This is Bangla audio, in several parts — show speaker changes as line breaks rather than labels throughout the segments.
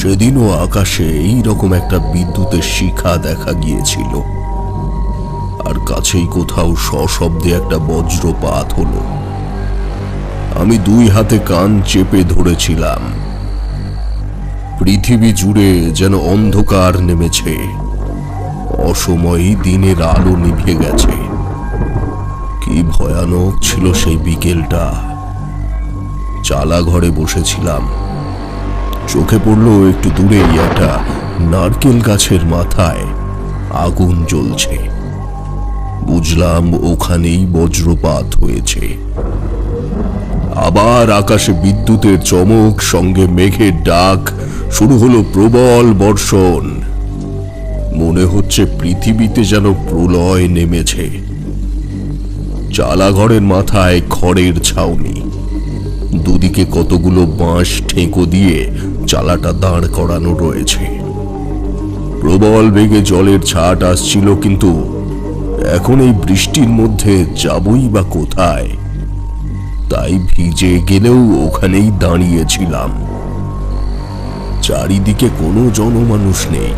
সেদিনও আকাশে এইরকম একটা বিদ্যুতের শিখা দেখা গিয়েছিল, আর কাছেই কোথাও সশব্দে একটা বজ্রপাত হলো। আমি দুই হাতে কান চেপে ধরেছিলাম। পৃথিবী জুড়ে যেন অন্ধকার নেমেছে, অসময়ে দিনের আলো নিভে গেছে। কি ভয়ানক ছিল সেই বিকেলটা। চালা ঘরে বসেছিলাম, চোখে পড়ল একটু দূরেই একটা নারকেল গাছের মাথায় আগুন জ্বলছে। বুঝলাম ওখানেই বজ্রপাত হয়েছে। আবার আকাশে বিদ্যুতের চমক, সঙ্গে মেঘের ডাক, শুরু হলো প্রবল বর্ষণ। মনে হচ্ছে পৃথিবীতে যেন প্রলয় নেমেছে। চালাঘরের মাথায় খড়ের ছাউনি, দুদিকে কতগুলো বাঁশ ঠেকো দিয়ে চালাটা দাঁড় করানো রয়েছে। প্রবল বেগে জলের ছাট আসছিল, কিন্তু এখন এই বৃষ্টির মধ্যে যাবই বা কোথায়? তাই ভিজে গেলেও ওখানেই দাঁড়িয়েছিলাম। চারিদিকে কোনো জনমানুষ নেই,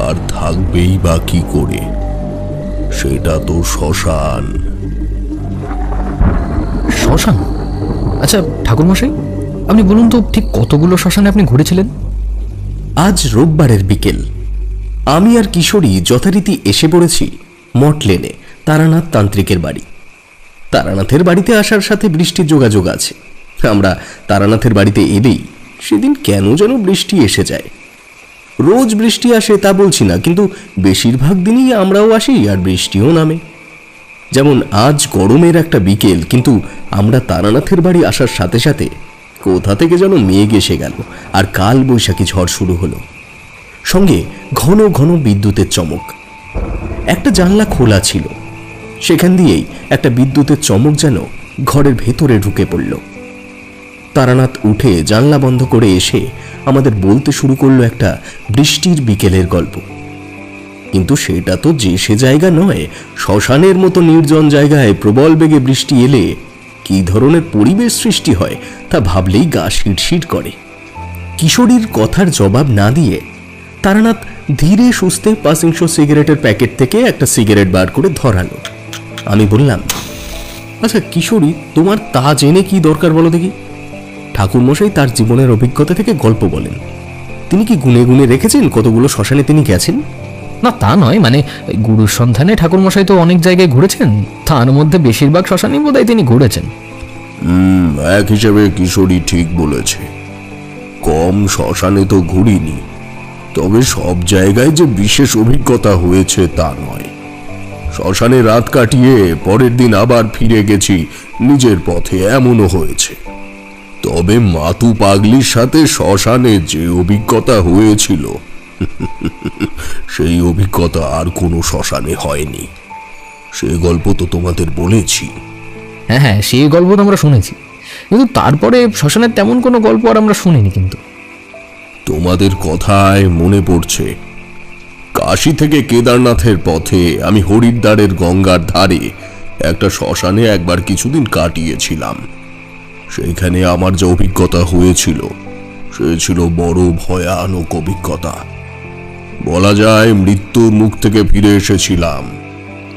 আর থাকবেই বা কি করে? সেটা তো শ্মশান।
শ্মশান? আচ্ছা ঠাকুরমশাই, আপনি বলুন তো ঠিক কতগুলো শ্মশানে আপনি ঘুরেছিলেন?
আজ রোববারের বিকেল আমি আর কিশোরী যথারীতি এসে পড়েছি মঠ লেনে তারানাথ তান্ত্রিকের বাড়ি। তারানাথের বাড়িতে আসার সাথে বৃষ্টির যোগাযোগ আছে। আমরা তারানাথের বাড়িতে এলেই সেদিন কেন যেন বৃষ্টি এসে যায়। রোজ বৃষ্টি আসে তা বলছি না, কিন্তু বেশিরভাগ দিনই আমরাও আসি আর বৃষ্টিও নামে। যেমন আজ গরমের একটা বিকেল, কিন্তু আমরা তারানাথের বাড়ি আসার সাথে সাথে কোথা থেকে যেন মেঘ এসে গেল, আর কাল বৈশাখী ঝড় শুরু হলো। সঙ্গে ঘন ঘন বিদ্যুতের চমক। একটা জানলা খোলা ছিল, সেখান দিয়েই একটা বিদ্যুতের চমক যেন ঘরের ভেতরে ঢুকে পড়ল। তারানাথ উঠে জানলা বন্ধ করে এসে আমাদের বলতে শুরু করলো একটা বৃষ্টির বিকেলের গল্প। কিন্তু সেটা তো যে সে জায়গা নয়, শ্মশানের মতো নির্জন জায়গায় প্রবল বেগে বৃষ্টি এলে কি ধরনের পরিবেশ সৃষ্টি হয় তা ভাবলেই গা শিরশির করে। কিশোরীর কথার জবাব না দিয়ে তারানাথ ধীরে সুস্থে 500 সিগারেটের প্যাকেট থেকে একটা সিগারেট বার করে ধরালো। আমি বললাম, আচ্ছা কিশোরী, তোমার তা জেনে কি দরকার বলো দেখি? ঠাকুরমশাই তার জীবনের অভিজ্ঞতা থেকে গল্প বলেন। তিনি কি গুনে গুনে রেখেছেন কতগুলো শ্মশানে তিনি গেছেন?
না তা নয়, মানে গুরুর সন্ধানে ঠাকুরমশাই তো অনেক জায়গায় ঘুরেছেন, তার মধ্যে বেশিরভাগ শ্মশানই বোধহয় তিনি ঘুরেছেন।
এক হিসেবে কিশোরী ঠিক বলেছে। কম শ্মশানে তো ঘুরিনি, তবে সব জায়গায় যে বিশেষ অভিজ্ঞতা হয়েছে তা নয়। শ্মশানে রাত কাটিয়ে পরের দিন আবার ফিরে গেছি নিজের পথে, এমনও হয়েছে। তবে মাতু পাগলির সাথে শ্মশানে যে অভিজ্ঞতা হয়েছিল সেই অভিজ্ঞতা আর কোনো শ্মশানে হয়নি। সে গল্প তো তোমাদের বলেছি।
হ্যাঁ হ্যাঁ, সেই গল্প তো আমরা শুনেছি, কিন্তু তারপরে শ্মশানের তেমন কোনো গল্প আর আমরা শুনিনি। কিন্তু
তোমাদের কথায় মনে পড়ছে, কাশী থেকে কেদারনাথের পথে আমি হরিদ্বারের গঙ্গার ধারে একটা শ্মশানে একবার কিছুদিন কাটিয়েছিলাম। সেইখানে আমার যে অভিজ্ঞতা হয়েছিল সে ছিল বড় ভয়ানক অভিজ্ঞতা। বলা যায় মৃত্যুর মুখ থেকে ফিরে এসেছিলাম।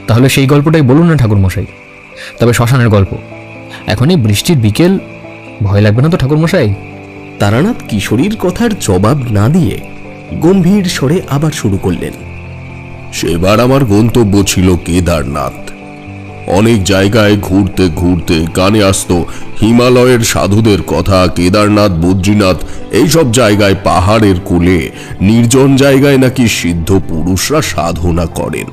তাহলে সেই গল্পটাই বলুন না ঠাকুরমশাই, তবে শ্মশানের গল্প। এখনই বৃষ্টির বিকেল, ভয় লাগবে না তো ঠাকুরমশাই?
তারানাথ কিশোরীর কথার জবাব না দিয়ে গম্ভীর স্বরে আবার শুরু করলেন।
সেবার আমার গন্তব্য ছিল কেদারনাথ। অনেক জায়গায় ঘুরতে ঘুরতে কানে আসতো হিমালয়ের সাধুদের কথা। কেদারনাথ, বদ্রীনাথ এইসব জায়গায় পাহাড়ের কোলে নির্জন জায়গায় নাকি সিদ্ধ পুরুষরা সাধনা করেন।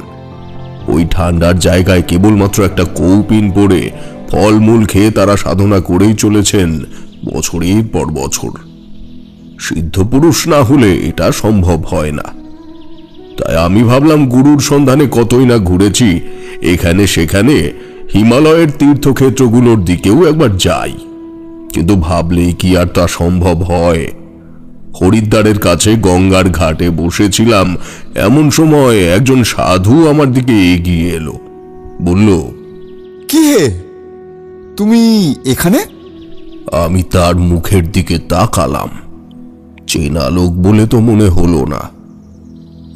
ওই ঠান্ডার জায়গায় কেবলমাত্র একটা কৌপিন পরে ফলমূল খেয়ে তারা সাধনা করেই চলেছেন বছরের পর বছর। সিদ্ধ পুরুষ না হলে এটা সম্ভব হয় না। তাই আমি ভাবলাম, গুরুর সন্ধানে কতই না ঘুরেছি, এখানে সেখানে হিমালয়ের তীর্থক্ষেত্রগুলোর দিকেও একবার যাই। কিন্তু ভাবলেই কি আর তা সম্ভব হয়? হরিদ্বারের কাছে গঙ্গার ঘাটে বসেছিলাম, এমন সময় একজন সাধু আমার দিকে এগিয়ে এলো। বলল,
কি হে, তুমি এখানে?
আমি তার মুখের দিকে তাকালাম। চেনা লোক বলে তো মনে হলো না।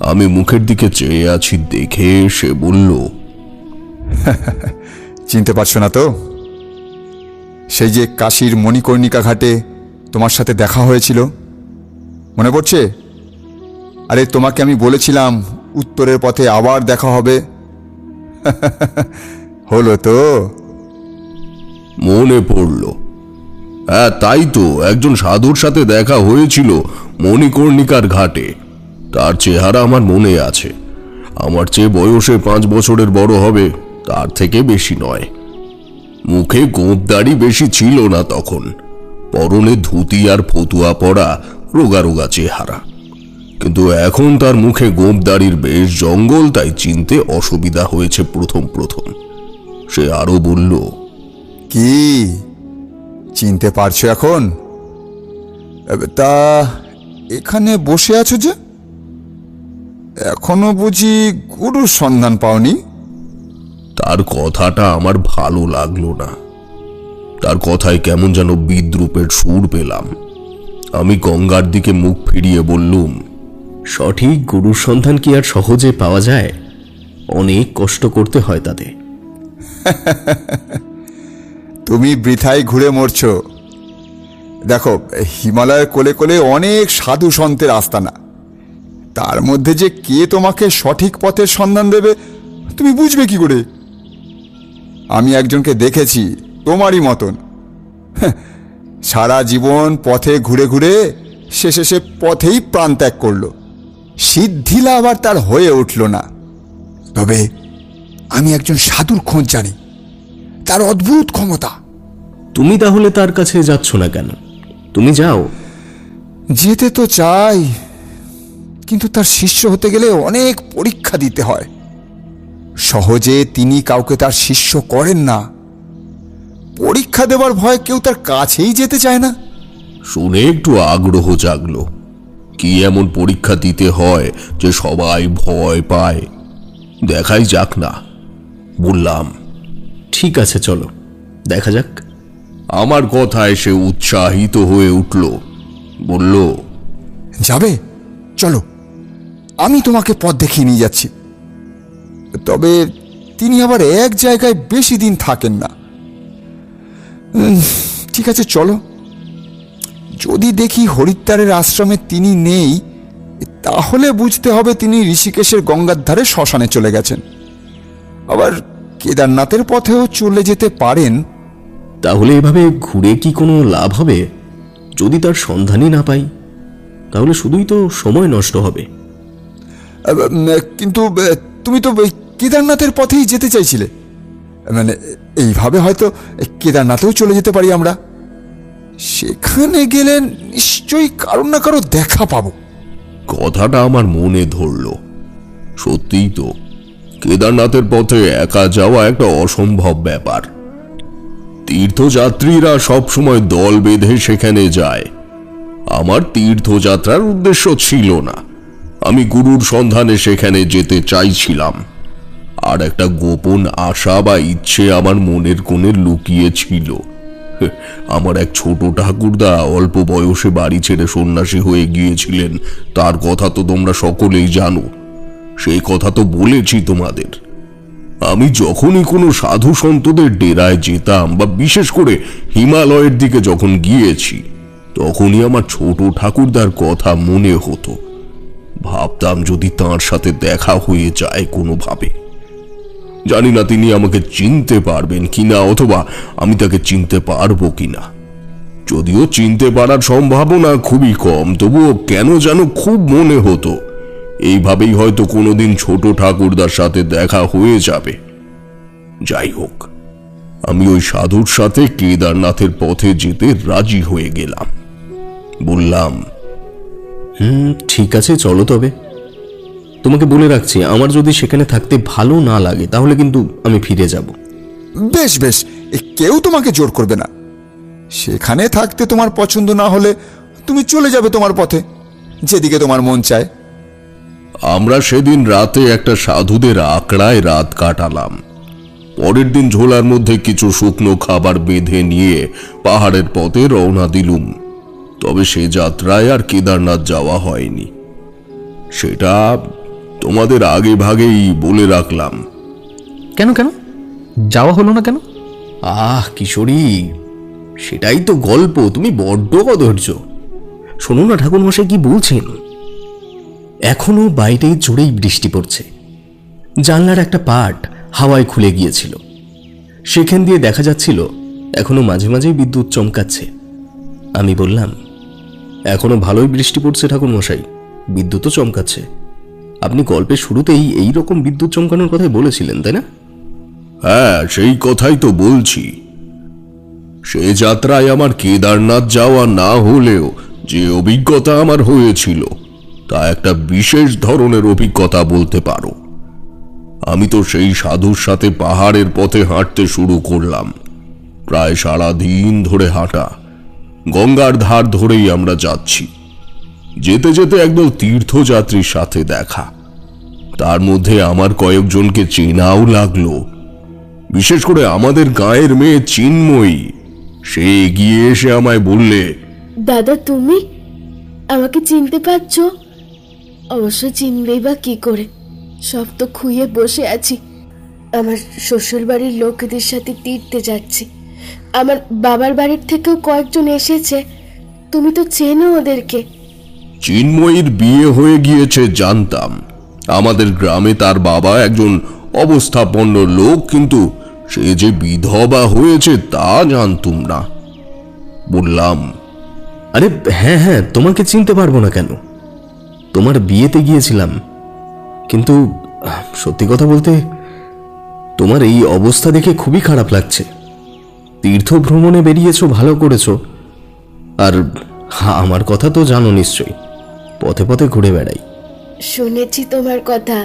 আমি মুখের দিকে চেয়ে আছি দেখে সে বলল,
চিনতে পারছো না তো? সেই যে কাশীর মণিকর্ণিকা ঘাটে তোমার সাথে দেখা হয়েছিল, মনে পড়ছে? আরে তোমাকে আমি বলেছিলাম উত্তরের পথে আবার দেখা হবে। হলো তো?
মনে পড়ল। হ্যাঁ, তাই তো, একজন সাধুর সাথে দেখা হয়েছিল মণিকর্ণিকার ঘাটে। তার চেহারা আমার মনে আছে। আমার চেয়ে বয়সে 5 বছরের বড় হবে, তার থেকে বেশি নয়। মুখে গোঁপদাড়ি বেশি ছিল না তখন, পরনে ধুতি আর ফতুয়া পরা, রোগা রোগা চেহারা। কিন্তু এখন তার মুখে গোঁপদাড়ির বেশ জঙ্গল, তাই চিনতে অসুবিধা হয়েছে প্রথম প্রথম। সে আরো বলল,
কি চিনতে পারছো এখন? তা এখানে বসে আছো যে, এখনো বুঝি গুরুর সন্ধান পাওনি?
তার কথাটা আমার ভালো লাগলো না। তার কথায় কেমন যেন বিদ্রুপের সুর পেলাম। আমি গঙ্গার দিকে মুখ ফিরিয়ে বললুম,
সঠিক গুরুর সন্ধান কি আর সহজে পাওয়া যায়? অনেক কষ্ট করতে হয় তাতে।
তুমি বৃথায় ঘুরে মরছো। দেখো, হিমালয়ের কোলে কোলে অনেক সাধু সন্তের আস্তানা। তার মধ্যে যে কে তোমাকে সঠিক পথের সন্ধান দেবে তুমি বুঝবে কি করে? আমি একজনকে দেখেছি তোমারই মতন। সারা জীবন পথে ঘুরে ঘুরে শেষে সে পথেই প্রাণ ত্যাগ করলো। সিদ্ধি লাভ আর তার হয়ে উঠল না। তবে আমি একজন সাধুর খোঁজ জানি, তার অদ্ভুত ক্ষমতা।
তুমি তাহলে তার কাছে যাচ্ছ না কেন? তুমি যাও।
যেতে তো চাই, কিন্তু তার শিষ্য হতে গেলে অনেক পরীক্ষা দিতে হয়। সহজে তিনি কাউকে তার শিষ্য করেন না। পরীক্ষা দেওয়ার ভয়ে কেউ তার কাছেই যেতে চায় না।
শুনে একটু আগ্রহ জাগলো। কি এমন পরীক্ষা দিতে হয় যে সবাই ভয় পায়? দেখাই যাক না, বললাম।
ঠিক আছে, চলো দেখা যাক।
আমার কথায় সে উৎসাহিত হয়ে উঠল, বলল,
যাবে? চলো, আমি তোমাকে পথ দেখিয়ে নিয়ে যাচ্ছি। তবে তিনি আবার এক জায়গায় বেশি দিন থাকেন না। ঠিক আছে, চলো। যদি দেখি হরিদ্বারের আশ্রমে তিনি নেই, তাহলে বুঝতে হবে তিনি ঋষিকেশের গঙ্গার ধারে শ্মশানে চলে গেছেন। আবার কেদারনাথের পথেও চলে যেতে পারেন।
তাহলে এভাবে ঘুরে কি কোনো লাভ হবে? যদি তার সন্ধানই না পাই, তাহলে শুধুই তো সময় নষ্ট হবে।
কিন্তু তুমি তো কেদারনাথের পথেই যেতে চাইছিলে। মানে এইভাবে হয়তো কেদারনাথেও চলে যেতে পারি আমরা। সেখানে গেলে নিশ্চয়ই কারো না কারো দেখা পাবো।
কথাটা আমার মনে ধরল। সত্যিই তো, কেদারনাথের পথে একা যাওয়া একটা অসম্ভব ব্যাপার। তীর্থযাত্রীরা সবসময় দল বেঁধে সেখানে যায়। আমার তীর্থযাত্রার উদ্দেশ্য ছিল না। আমি গুরুর সন্ধানে সেখানে যেতে চাইছিলাম। আর একটা গোপন আশা বা ইচ্ছে আমার মনের কোণে লুকিয়ে ছিল। আমার এক ছোট ঠাকুরদা অল্প বয়সে বাড়ি ছেড়ে সন্ন্যাসী হয়ে গিয়েছিলেন। তার কথা তো তোমরা সকলেই জানো। সেই কথা তো বলেছি তোমাদের। আমি যখনই কোনো সাধু সন্তদের ডেরায় যেতাম, বা বিশেষ করে হিমালয়ের দিকে যখন গিয়েছি, তখনই আমার ছোট ঠাকুরদার কথা মনে হতো। ভাবতাম যদি তাঁর সাথে দেখা হয়ে যায় কোনোভাবে। জানি না তিনি আমাকে চিনতে পারবেন কিনা, অথবা আমি তাকে চিনতে পারবো কিনা। যদিও চিনতে পারার সম্ভাবনা খুবই কম, তবুও কেন যেন খুব মনে হতো এইভাবেই হয়তো কোনোদিন ছোট ঠাকুরদার সাথে দেখা হয়ে যাবে। যাই হোক, আমি ওই সাধুর সাথে কেদারনাথের পথে যেতে রাজি হয়ে গেলাম। বললাম,
ঠিক আছে, চলো। তবে তোমাকে বলে রাখছি, আমার যদি সেখানে থাকতে ভালো না লাগে, তাহলে কিন্তু আমি ফিরে যাব।
বেশ বেশ, কেউ তোমাকে জোর করবে না। সেখানে থাকতে তোমার পছন্দ না হলে তুমি চলে যাবে তোমার পথে, যেদিকে তোমার মন চায়।
আমরা সেদিন রাতে একটা সাধুদের আখড়ায় রাত কাটালাম। পরের দিন ঝোলার মধ্যে কিছু শুকনো খাবার বেঁধে নিয়ে পাহাড়ের পথে রওনা দিলুম। তবে সে যাত্রায় আর কেদারনাথ যাওয়া হয়নি। সেটা তোমাদের আগে ভাগেই বলে রাখলাম।
কেন কেন যাওয়া হলো না কেন?
কিশোরী, সেটাই তো গল্প। তুমি বড্ড অধৈর্য। শোনো না ঠাকুরমশাই কি বলছেন। এখনো বাইরে জোরেই বৃষ্টি পড়ছে। জানলার একটা পাট হাওয়ায় খুলে গিয়েছিল। সেখান দিয়ে দেখা যাচ্ছিল এখনো মাঝে মাঝেই বিদ্যুৎ চমকাচ্ছে। আমি বললাম, এখনো ভালোই বৃষ্টি পড়ছে ঠাকুরমশাই, বিদ্যুৎও চমকাচ্ছে। আপনি গল্পের শুরুতেই এই রকম বিদ্যুৎ চমকানোর কথাই বলেছিলেন, তাই না?
হ্যাঁ, সেই কথাই তো বলছি। সে যাত্রায় আমার কেদারনাথ যাওয়া না হলেও যে অভিজ্ঞতা আমার হয়েছিল তা একটা বিশেষ ধরনের অভিজ্ঞতা বলতে পারো। আমি তো সেই সাধুর সাথে পাহাড়ের পথে হাঁটতে শুরু করলাম। প্রায় সারাদিন ধরে হাঁটা, গঙ্গার ধার ধরেই আমরা যাচ্ছি। যেতে যেতে একদল তীর্থযাত্রীর সাথে দেখা। তার মধ্যে আমার কয়েকজনকে চেনাও লাগলো। বিশেষ করে আমাদের গাঁয়ের মেয়ে চিন্ময়ী। সে এগিয়ে এসে আমায় বললে,
দাদা তুমি আমাকে চিনতে পারছো? অবশ্য চিনবেই বা কি করে, সব তো খুইয়ে বসে আছি। আমার শ্বশুর বাড়ির লোকেদের সাথে তীর্থে যাচ্ছি। আমার বাবার বাড়ির থেকেও কয়েকজন এসেছে। তুমি তো চেনো ওদেরকে।
চিন্ময়ীর বিয়ে হয়ে গিয়েছে জানতাম। আমাদের গ্রামে তার বাবা একজন অবস্থাপন্ন লোক, কিন্তু সে যে বিধবা হয়েছে তা জানতুম না। বললাম,
আরে হ্যাঁ হ্যাঁ, তোমাকে চিনতে পারবো না কেন? তোমার বিয়েতে গিয়েছিলাম। কিন্তু সত্যি কথা বলতে তোমার এই অবস্থা দেখে খুবই খারাপ লাগছে। তীর্থ ভ্রমণে বেরিয়েছো, ভালো করেছো। আর আমার কথা তো জানো নিশ্চয়ই, পথে পথে ঘুরে বেড়াই।
শুনেছি তোমার কথা,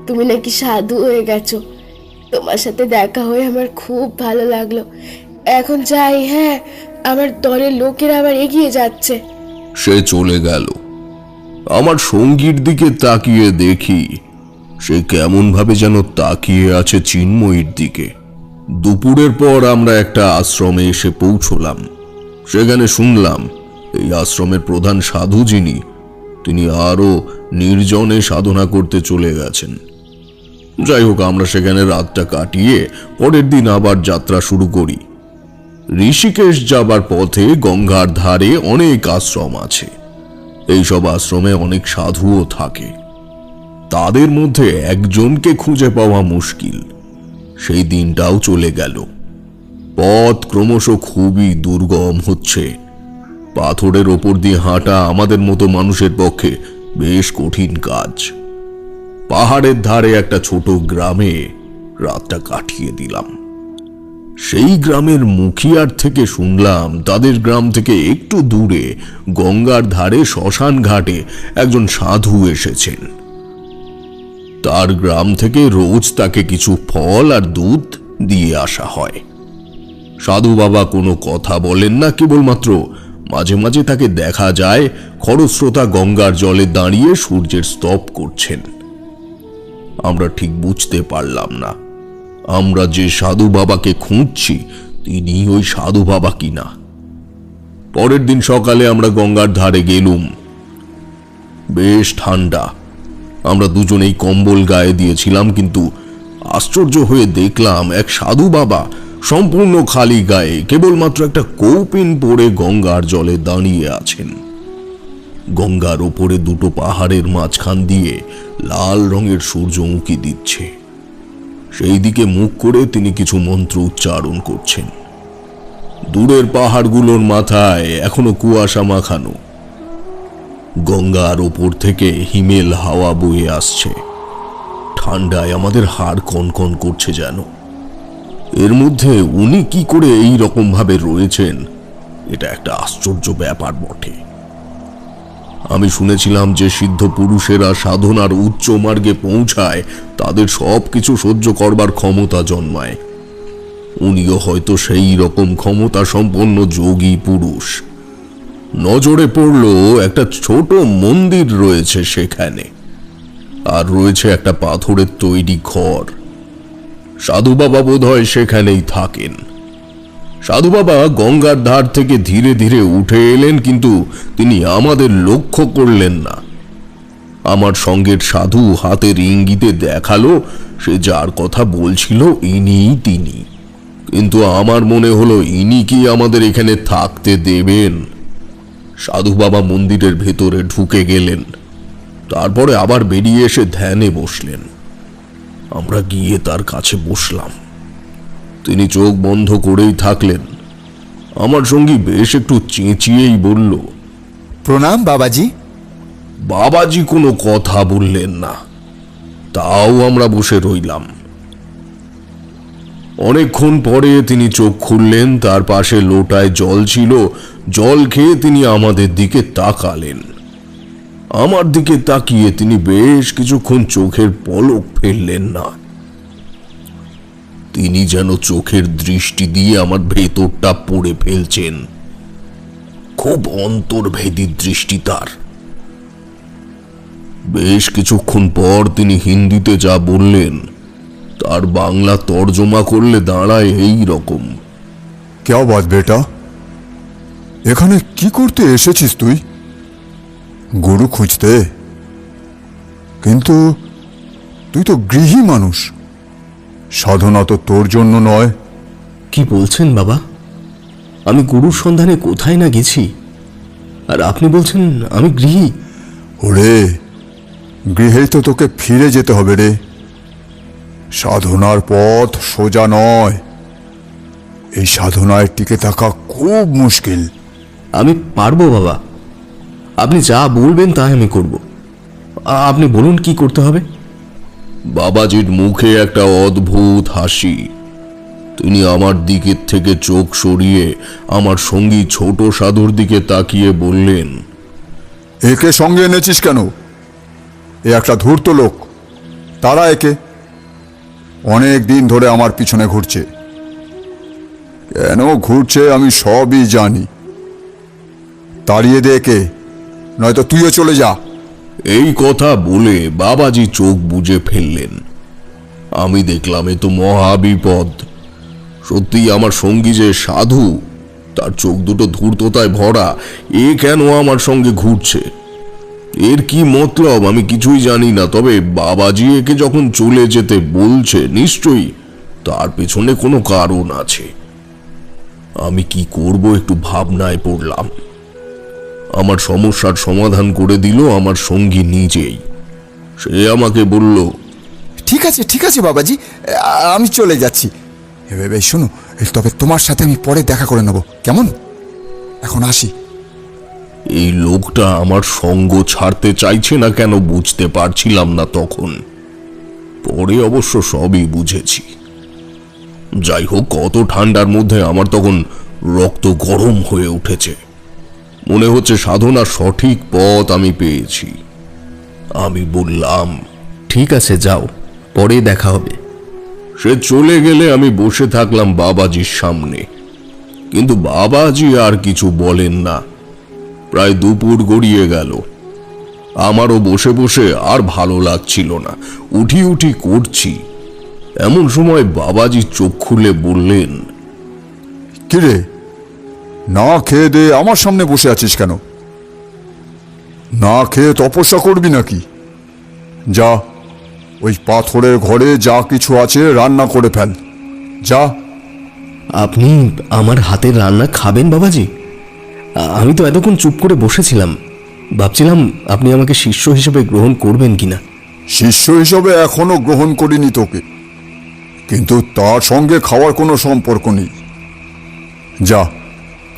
তুমি নাকি সাধু হয়ে গেছো। তোমার সাথে দেখা হয়ে আমার খুব ভালো লাগলো। এখন যাই। হ্যাঁ, আমার দলের লোকেরা আবার এগিয়ে যাচ্ছে।
সে চলে গেল। আমার সঙ্গীর দিকে তাকিয়ে দেখি সে কেমন ভাবে যেন তাকিয়ে আছে চিন্ময়ীর দিকে। দুপুরের পর আমরা একটা আশ্রমে এসে পৌঁছলাম। সেখানে শুনলাম এই আশ্রমের প্রধান সাধু যিনি, তিনি আরো নির্জনে সাধনা করতে চলে গেছেন। যাই হোক, আমরা সেখানে রাতটা কাটিয়ে পরের দিন আবার যাত্রা শুরু করি। ঋষিকেশ যাবার পথে গঙ্গার ধারে অনেক আশ্রম আছে। এইসব আশ্রমে অনেক সাধুও থাকে। তাদের মধ্যে একজনকে খুঁজে পাওয়া মুশকিল। সেই দিনটাও চলে গেল। পথ ক্রমশ খুবই দুর্গম হচ্ছে। পাথরের ওপর দিয়ে হাঁটা আমাদের মতো মানুষের পক্ষে বেশ কঠিন কাজ। পাহাড়ের ধারে একটা ছোট গ্রামে রাতটা কাটিয়ে দিলাম। সেই গ্রামের মুখিয়ার থেকে শুনলাম তাদের গ্রাম থেকে একটু দূরে গঙ্গার ধারে শ্মশান ঘাটে একজন সাধু এসেছেন। তার গ্রাম থেকে রোজ তাকে কিছু ফল আর দুধ দিয়ে আসা হয়। সাধু বাবা কোনো কথা বলেন না, কেবলমাত্র মাঝে মাঝে তাকে দেখা যায় খরস্রোতা গঙ্গার জলে দাঁড়িয়ে সূর্যের স্তব করছেন। আমরা ঠিক বুঝতে পারলাম না আমরা যে সাধু বাবাকে খুঁজছি তিনি ওই সাধু বাবা কিনা। পরের দিন সকালে আমরা গঙ্গার ধারে গেলুম। বেশ ঠান্ডা। আমরা দুজনেই কম্বল গায়ে দিয়েছিলাম, কিন্তু আশ্চর্য হয়ে দেখলাম এক সাধু বাবা সম্পূর্ণ খালি গায়ে, কেবলমাত্র একটা কৌপিন পরে গঙ্গার জলে দাঁড়িয়ে আছেন। গঙ্গার ওপরে দুটো পাহাড়ের মাঝখান দিয়ে লাল রঙের সূর্য উঁকি দিচ্ছে। সেই দিকে মুখ করে তিনি কিছু মন্ত্র উচ্চারণ করছেন। দূরের পাহাড়গুলোর মাথায় এখনো কুয়াশা মাখানো। গঙ্গার ওপর থেকে হিমেল হাওয়া বয়ে আসছে। ঠান্ডায় আমাদের হাড় কনকন করছে যেন। এর মধ্যে উনি কি করে এই রকম ভাবে রয়েছেন, এটা একটা আশ্চর্য ব্যাপার বটে। আমি শুনেছিলাম যে সিদ্ধ পুরুষেরা সাধনার উচ্চ মার্গে পৌঁছায় তাদের সবকিছু সহ্য করবার ক্ষমতা জন্মায়। উনিও হয়তো সেই রকম ক্ষমতা সম্পন্ন যোগী পুরুষ। নজরে পড়ল একটা ছোট মন্দির রয়েছে সেখানে, আর রয়েছে একটা পাথরের তৈরি ঘর। সাধু বাবা বোধহয় সেখানেই থাকেন। সাধু বাবা গঙ্গার ধার থেকে ধীরে ধীরে উঠে এলেন, কিন্তু তিনি আমাদের লক্ষ্য করলেন না। আমার সঙ্গের সাধু হাতের ইঙ্গিতে দেখালো সে যার কথা বলছিল ইনিই তিনি, কিন্তু আমার মনে হলো ইনি কি আমাদের এখানে থাকতে দেবেন। সাধু বাবা মন্দিরের ভেতরে ঢুকে গেলেন, তারপরে আবার বেরিয়ে এসে ধ্যানে বসলেন। আমরা গিয়ে তার কাছে বসলাম। তিনি চোখ বন্ধ করেই থাকলেন। আমার সঙ্গী বেশ একটু চেঁচিয়েই বলল,
প্রণাম বাবাজি।
বাবাজি কোনো কথা বললেন না, তাও আমরা বসে রইলাম। অনেকক্ষণ পরে তিনি চোখ খুললেন, তার পাশে লোটায় জল ছিল। জল খেয়ে তিনি আমাদের দিকে তাকালেন। আমার দিকে তাকিয়ে তিনি বেশ কিছুক্ষণ চোখের পলক ফেললেন না। তিনি যেন চোখের দৃষ্টি দিয়ে আমার ভেতরটা পড়ে ফেলছেন। খুব অন্তর্ভেদী দৃষ্টি তার। বেশ কিছুক্ষণ পর তিনি হিন্দিতে যা বললেন তার বাংলা তর্জমা করলে দাঁড়ায় এই রকম।
क्या बात बेटा, এখানে কি করতে এসেছিস তুই? গুরু খুঁজতে? কিন্তু তুই তো গৃহী মানুষ, সাধনা তো তোর জন্য নয়।
কি বলছেন বাবা? আমি গুরুর সন্ধানে কোথায় না গেছি, আর আপনি বলছেন আমি গৃহী?
ওরে, গৃহেই তো তোকে ফিরে যেতে হবে রে। সাধনার পথ সোজা নয়, এই সাধনায় টিকে থাকা খুব মুশকিল।
আমি পারবো বাবা, আপনি যা বলবেন তাই আমি করব। আপনি বলুন কি করতে হবে।
বাবাজির মুখে একটা অদ্ভুত হাসি। তিনি আমার দিকের থেকে চোখ সরিয়ে আমার সঙ্গী ছোট সাধুর দিকে তাকিয়ে বললেন,
একে সঙ্গে এনেছিস কেন? এ একটা ধূর্ত লোক, তারা একে অনেক দিন ধরে আমার পিছনে ঘুরছে। কেন ঘুরছে আমি সবই জানি। তাড়িয়ে দে একে, নয়তো তুইও চলে যা।
এই কথা বলে বাবাজি চোখ বুজে ফেললেন। আমি দেখলাম এ তো মহাবিপদ। সত্যি আমার সঙ্গী যে সাধু, তার চোখ দুটো ধূর্ততায় ভরা। এ কেন আমার সঙ্গে ঘুরছে? এর কি মতলব আমি কিছুই জানি না, তবে বাবাজি একে যখন চলে যেতে বলছে নিশ্চয়ই তার পেছনে কোনো কারণ আছে। আমি কি করব একটু ভাবনায় পড়লাম। আমার সমস্যার সমাধান করে দিল আমার সঙ্গী নিজেই। সে আমাকে বলল,
ঠিক আছে বাবাজি, আমি চলে যাচ্ছি। শোনো, তবে তোমার সাথে আমি পরে দেখা করে নেব, কেমন? এখন আসি।
এই লোকটা আমার সঙ্গ ছাড়তে চাইছে না কেন বুঝতে পারছিলাম না তখন। পরে অবশ্য সবই বুঝেছি। যাই হোক, কত ঠান্ডার মধ্যে আমার তখন রক্ত গরম হয়ে উঠেছে। মনে হচ্ছে সাধনার সঠিক পথ আমি পেয়েছি। আমি বললাম,
ঠিক আছে যাও, পরে দেখা হবে।
সে চলে গেলে আমি বসে থাকলাম বাবাজির সামনে, কিন্তু বাবাজি আর কিছু বলেন না। প্রায় দুপুর গড়িয়ে গেল। আমারও বসে বসে আর ভালো লাগছিল না, উঠি উঠি করছি। এমন সময় বাবাজি চোখ খুলে বললেন,
কিরে, না খেয়ে দে আমার সামনে বসে আছিস কেন? না খেয়ে তপস্যা করবি নাকি? যা, ওই পাথরের ঘরে যা কিছু আছে রান্না করে ফেল, যা।
আপনি আমার হাতের রান্না খাবেন বাবাজি? আমি তো এতক্ষণ চুপ করে বসেছিলাম, ভাবছিলাম আপনি আমাকে শিষ্য হিসেবে গ্রহণ করবেন কিনা।
শিষ্য হিসেবে এখনো গ্রহণ করিনি তোকে, কিন্তু তার সঙ্গে খাওয়ার কোনো সম্পর্ক নেই। যা,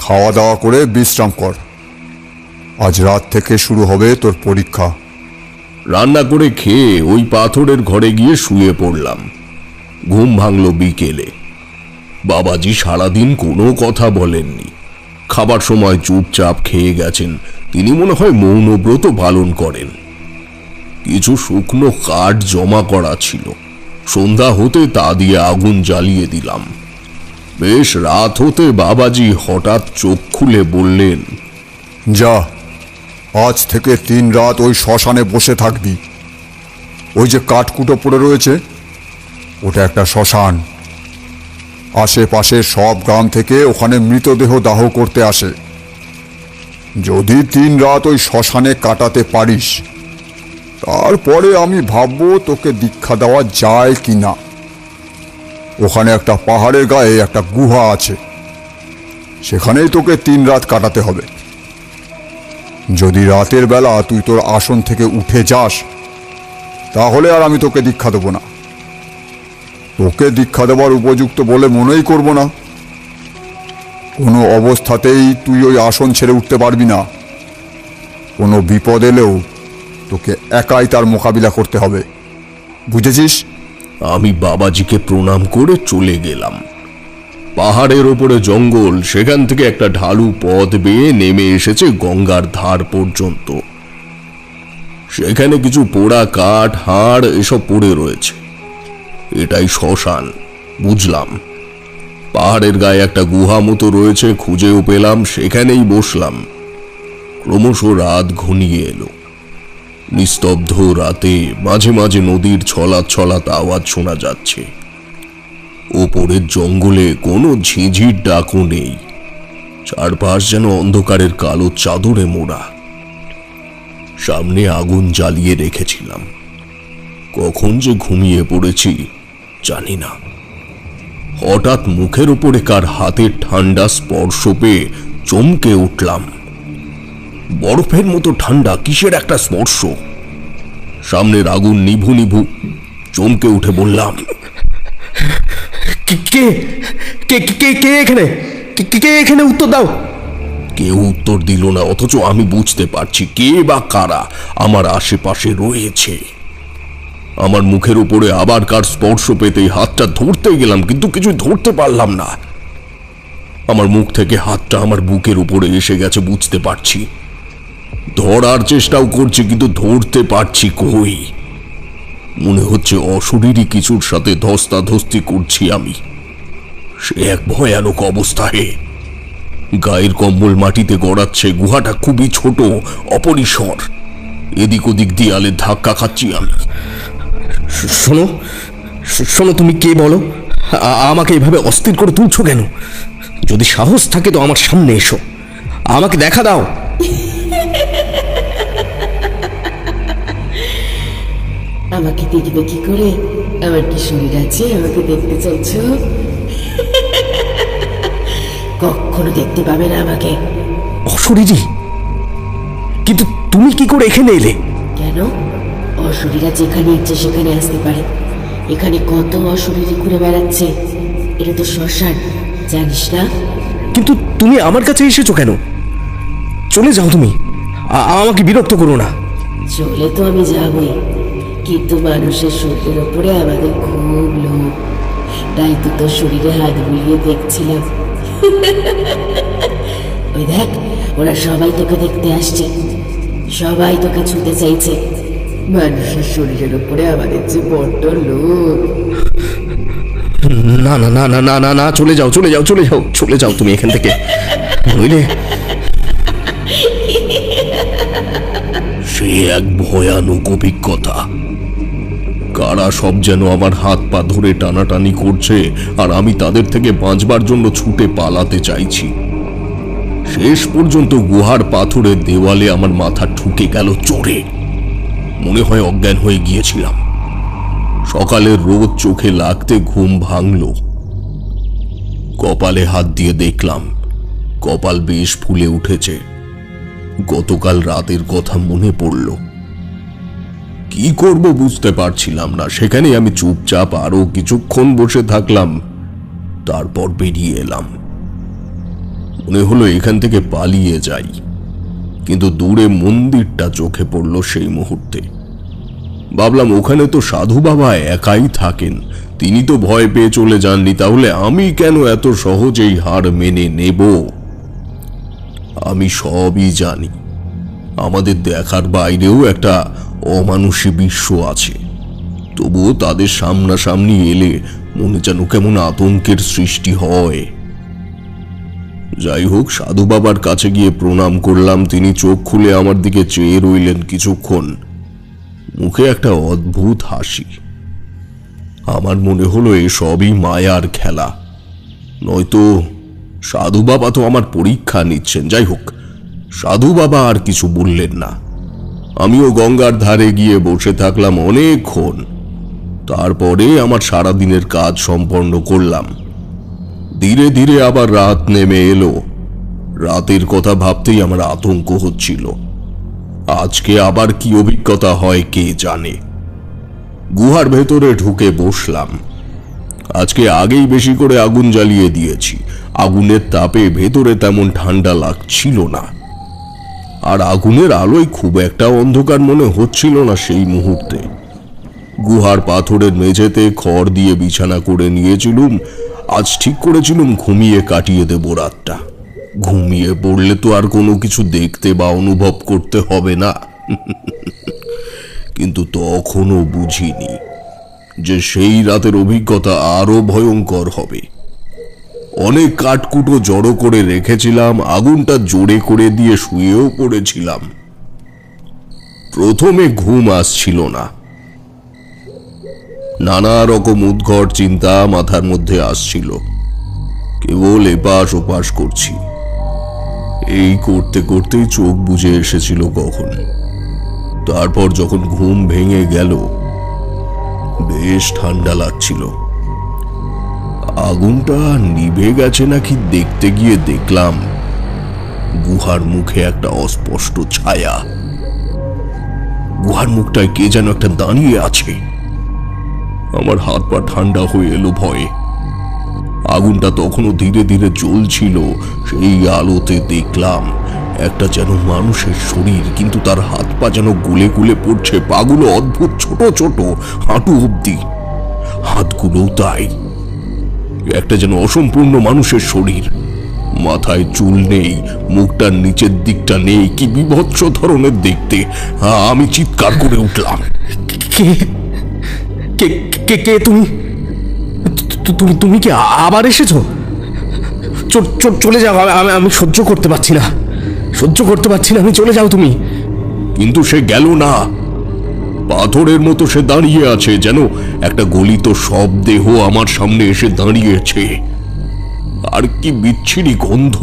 খাওয়া দাওয়া করে বিশ্রাম কর। আজ রাত থেকে শুরু হবে তোর পরীক্ষা।
রান্না করে খেয়ে ওই পাথরের ঘরে গিয়ে শুয়ে পড়লাম। ঘুম ভাঙল বিকেলে। বাবাজি সারাদিন কোনো কথা বলেননি। খাবার সময় চুপচাপ খেয়ে গেছেন। তিনি মনে হয় মৌনব্রত পালন করেন। কিছু শুকনো কাঠ জমা করা ছিল, সন্ধ্যা হতে তা দিয়ে আগুন জ্বালিয়ে দিলাম। বেশ রাত হতে বাবাজি হঠাৎ চোখ খুলে বললেন,
যা, আজ থেকে 3 রাত ওই শ্মশানে বসে থাকবি। ওই যে কাঠকুটো পড়ে রয়েছে, ওটা একটা শ্মশান। আশেপাশের সব গ্রাম থেকে ওখানে মৃতদেহ দাহ করতে আসে। যদি 3 রাত ওই শ্মশানে কাটাতে পারিস, তারপরে আমি ভাববো তোকে দীক্ষা দেওয়া যায় কি না। ওখানে একটা পাহাড়ের গায়ে একটা গুহা আছে, সেখানেই তোকে 3 রাত কাটাতে হবে। যদি রাতের বেলা তুই তোর আসন থেকে উঠে যাস, তাহলে আর আমি তোকে দীক্ষা দেবো না। তোকে দীক্ষা দেওয়ার উপযুক্ত বলে মনেই করব না। কোনো অবস্থাতেই তুই ওই আসন ছেড়ে উঠতে পারবি না। কোনো বিপদ এলেও তোকে একাই তার মোকাবিলা করতে হবে, বুঝেছিস?
আমি বাবাজিকে প্রণাম করে চলে গেলাম। পাহাড়ের ওপরে জঙ্গল, সেখান থেকে একটা ঢালু পথ বেয়ে নেমে এসেছে গঙ্গার ধার পর্যন্ত। সেখানে কিছু পোড়া কাঠ, হাড় এসব পড়ে রয়েছে। এটাই শ্মশান, বুঝলাম। পাহাড়ের গায়ে একটা গুহা মতো রয়েছে, খুঁজেও পেলাম, সেখানেই বসলাম। ক্রমশ রাত ঘনিয়ে এলো। নিস্তব্ধ রাতে মাঝে মাঝে নদীর ছলাৎ ছলাৎ আওয়াজ শোনা যাচ্ছে। ওপরের জঙ্গলে কোনো ঝিঝির ডাকও নেই। চারপাশ যেন অন্ধকারের কালো চাদরে মোড়া। সামনে আগুন জ্বালিয়ে রেখেছিলাম। কখন যে ঘুমিয়ে পড়েছি জানি না। হঠাৎ মুখের উপরে কার হাতের ঠান্ডা স্পর্শ পেয়ে চমকে উঠলাম। বরফের মতো ঠান্ডা কিসের একটা স্পর্শ। সামনের আগুন নিভু নিভু। চমকে উঠে বললাম,
কে কে কে কে কে এখানে? কে এখানে? উত্তর দাও।
কেউ উত্তর দিল না, অথচ আমি বুঝতে পারছি কে বা কারা আমার আশেপাশে রয়েছে। আমার মুখের উপরে আবার কার স্পর্শ পেতেই হাতটা ধরতে গেলাম, কিন্তু কিছু ধরতে পারলাম না। আমার মুখ থেকে হাতটা আমার বুকের উপরে এসে গেছে, বুঝতে পারছি। ধরার চেষ্টাও করছি, কিন্তু ধরতে পারছি কই। মনে হচ্ছে অশরীরী কিছুর সাথে ধস্তাধস্তি করছি আমি। সে এক ভয়ানক অবস্থায়। গায়ের কম্বল মাটিতে গড়াচ্ছে। গুহাটা খুবই ছোট, অপরিসর। এদিক ওদিক দেয়ালে ধাক্কা খাচ্ছি আমি।
শোনো শোনো, তুমি কে বলো? আমাকে এভাবে অস্থির করে তুলছো কেন? যদি সাহস থাকে তো আমার সামনে এসো, আমাকে দেখা দাও।
আমাকে দেখবে কি করে? আমার কি শরীর আছে আমাকে দেখতে চাইছো? কখনো দেখতে পাবে না আমাকে।
অশরীরী? কিন্তু তুমি কি করে এখানে এলে?
কেন? অশরীরা যেখানে ইচ্ছে সেখানে আসতে পারে। এখানে কত অশরীরী ঘুরে বেড়াচ্ছে। এটা তো শ্মশান, জানিস না?
কিন্তু তুমি আমার কাছে এসেছো কেন? চলে যাও তুমি, আমাকে বিরক্ত করো না।
চলে তো আমি যাবই, কিন্তু মানুষের শরীরের ওপরে আমাদের খুব লোভ। তাই তো তোর শরীরে হাত বুলিয়ে দেখছিলাম। ওই দেখ, ওরা সবাই তোকে দেখতে আসছে, সবাই তোকে ছুতে চাইছে। মানুষের শরীরের উপরে আমাদের যে বড্ড লোভ।
না না না না না না না, চলে যাও চলে যাও চলে যাও চলে যাও তুমি এখান থেকে, নইলে।
সে এক ভয়ানক অভিজ্ঞতা। কারা সব যেন আমার হাত পা ধরে টানাটানি করছে, আর আমি তাদের থেকে বাঁচবার জন্য ছুটে পালাতে চাইছি। শেষ পর্যন্ত গুহার পাথরের দেওয়ালে আমার মাথা ঠুকে গেল চড়ে। মনে হয় অজ্ঞান হয়ে গিয়েছিলাম। সকালের রোদ চোখে লাগতে ঘুম ভাঙল। কপালে হাত দিয়ে দেখলাম কপাল বেশ ফুলে উঠেছে। গতকাল রাতের কথা মনে পড়ল। কি করব বুঝতে পারছিলাম না। সেখানে আমি চুপচাপ আরো কিছুক্ষণ বসে থাকলাম, তারপর বেরিয়ে এলাম। মনে হলো এখান থেকে পালিয়ে যাই, কিন্তু দূরে মন্দিরটা চোখে পড়ল সেই মুহূর্তে। ভাবলাম ওখানে তো সাধু বাবা একাই থাকেন, তিনি তো ভয় পেয়ে চলে যাননি, তাহলে আমি কেন এত সহজেই হার মেনে নেব? আমি সবই জানি, আমাদের দেখার বাইরেও একটা অমানুষী বিশ্ব আছে। তবুও তাদের সামনাসামনি এলে মনে যেন কেমন আতঙ্কের সৃষ্টি হয়। যাই হোক, সাধু বাবার কাছে গিয়ে প্রণাম করলাম। তিনি চোখ খুলে আমার দিকে চেয়ে রইলেন কিছুক্ষণ, মুখে একটা অদ্ভুত হাসি। আমার মনে হলো এসবই মায়ার খেলা। নয়তো সাধু বাবা তো আমার পরীক্ষা নিচ্ছেন। যাই হোক, সাধু বাবা আর কিছু বললেন না। আমিও গঙ্গার ধারে গিয়ে বসে থাকলাম অনেকক্ষণ। তারপরে আমার সারাদিনের কাজ সম্পন্ন করলাম। ধীরে ধীরে আবার রাত নেমে এলো। রাতের কথা ভাবতেই আমার আতঙ্ক হচ্ছিল। আজকে আবার কি অভিজ্ঞতা হয় কে জানে। গুহার ভেতরে ঢুকে বসলাম। আজকে আগেই বেশি করে আগুন জ্বালিয়ে দিয়েছি। আগুনের তাপে ভেতরে তেমন ঠান্ডা লাগছিল না, আর আগুনের আলোয় খুব একটা অন্ধকার মনে হচ্ছিল না সেই মুহূর্তে। গুহার পাথরের মেঝেতে খড় দিয়ে বিছানা করে নিয়েছিলুম। আজ ঠিক করেছিলুম ঘুমিয়ে কাটিয়ে দেব রাতটা। ঘুমিয়ে পড়লে তো আর কোনো কিছু দেখতে বা অনুভব করতে হবে না। কিন্তু তখনও বুঝিনি যে সেই রাতের অভিজ্ঞতা আরো ভয়ঙ্কর হবে। অনেক কাঠকুটো জড়ো করে রেখেছিলাম, আগুনটা জোরে করে দিয়ে শুয়েও পড়েছিলাম। প্রথমে ঘুম আসছিল না। নানা রকম উদ্ঘট চিন্তা মাথার মধ্যে আসছিল। কেবল এপাশ ওপাশ করছি। এই করতে করতেই চোখ বুজে এসেছিল কখন। তারপর যখন ঘুম ভেঙে গেল, বেশ ঠান্ডা লাগছিল। আগুনটা নিভে গেছে নাকি দেখতে গিয়ে দেখলাম গুহার মুখে একটা অস্পষ্ট ছায়া। গুহার মুখটায় কে যেন একটা দাঁড়িয়ে আছে। আমার হাত পা ঠান্ডা হয়ে এলো ভয়ে। আগুনটা তখনও ধীরে ধীরে জ্বলছিল। সেই আলোতে দেখলাম একটা যেন মানুষের শরীর, কিন্তু তার হাত পা যেন গুলে গুলে পড়ছে। পাগুলো অদ্ভুত ছোট ছোট, হাঁটু অব্দি। হাতগুলো তাই। একটা যেন অসম্পূর্ণ মানুষের শরীর। মাথায় চুল নেই, মুখটার নিচের দিকটা নেই। কি বিভৎস ধরনের দেখতে। আমি চিৎকার করে উঠলাম,
কে কে কে কে তুমি? তুমি তুমি কি আবার এসেছো? চলে যাও। আমি সহ্য করতে পারছি না, সহ্য করতে পারছি না। আমি চলে যাও তুমি।
কিন্তু সে গেল না। পাথরের মতো সে দাঁড়িয়ে আছে, যেন একটা গলিত সব দেহ আমার সামনে এসে দাঁড়িয়েছে। আর কি বিচ্ছিরি গন্ধ,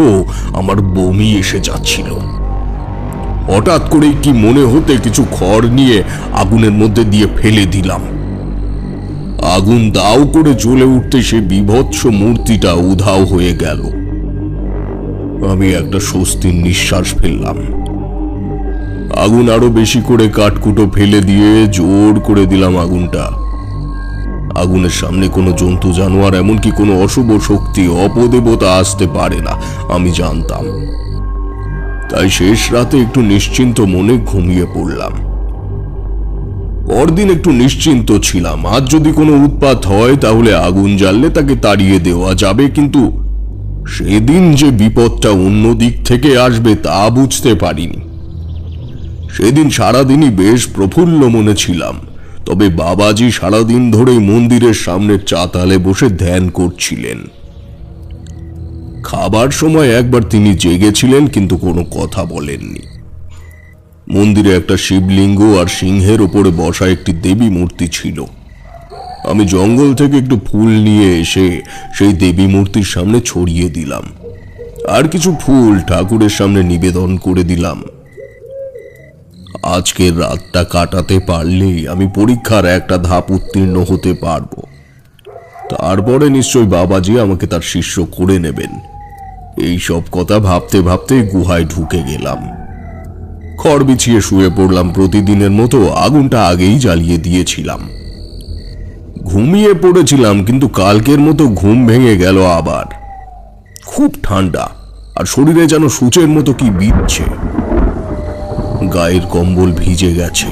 আমার বমি এসে যাচ্ছিল। হঠাৎ করে কি মনে হতে কিছু খড় নিয়ে আগুনের মধ্যে দিয়ে ফেলে দিলাম। আগুন দাও করে জ্বলে উঠতে সে বিভৎস মূর্তিটা উধাও হয়ে গেল। আমি একটা স্বস্তির নিঃশ্বাস ফেললাম। আগুন আরো বেশি করে কাঠকুটো ফেলে দিয়ে জোর করে দিলাম আগুনটা। আগুনের সামনে কোনো জন্তু জানোয়ার, এমনকি কোনো অশুভ শক্তি, অপদেবতা আসতে পারে না, আমি জানতাম। তাই শেষ রাতে একটু নিশ্চিন্ত মনে ঘুমিয়ে পড়লাম। পরদিন একটু নিশ্চিন্ত ছিলাম। আজ যদি কোনো উৎপাত হয় তাহলে আগুন জ্বাললে তাকে তাড়িয়ে দেওয়া যাবে, কিন্তু সেদিন যে বিপদটা অন্য দিক থেকে আসবে তা বুঝতে পারিনি। সেদিন সারাদিনই বেশ প্রফুল্ল মনে ছিলাম। তবে বাবাজি সারাদিন ধরে মন্দিরের সামনের চাতালে বসে ধ্যান করছিলেন। খাবার সময় একবার তিনি জেগেছিলেন, কিন্তু কোনো কথা বলেননি। মন্দিরে একটা শিবলিঙ্গ আর সিংহের উপরে বসা একটি দেবী মূর্তি ছিল। আমি জঙ্গল থেকে একটু ফুল নিয়ে এসে সেই দেবী মূর্তির সামনে ছড়িয়ে দিলাম। আর কিছু ফুল ঠাকুরের সামনে নিবেদন করে দিলাম। আজকের রাতটা কাটাতে পারলেই আমি পরীক্ষার একটা ধাপ উত্তীর্ণ হতে পারবো। তারপরে নিশ্চয় বাবাজি আমাকে তার শিষ্য করে নেবেন। এই সব কথা ভাবতে ভাবতে গুহায় ঢুকে গেলাম। খড় বিছিয়ে শুয়ে পড়লাম প্রতিদিনের মতো। আগুনটা আগেই জ্বালিয়ে দিয়েছিলাম। ঘুমিয়ে পড়েছিলাম, কিন্তু কালকের মতো ঘুম ভেঙে গেল আবার। খুব ঠান্ডা, আর শরীরে যেন সূচের মতো কি বিচ্ছে। গায়ের কম্বল ভিজে গেছে।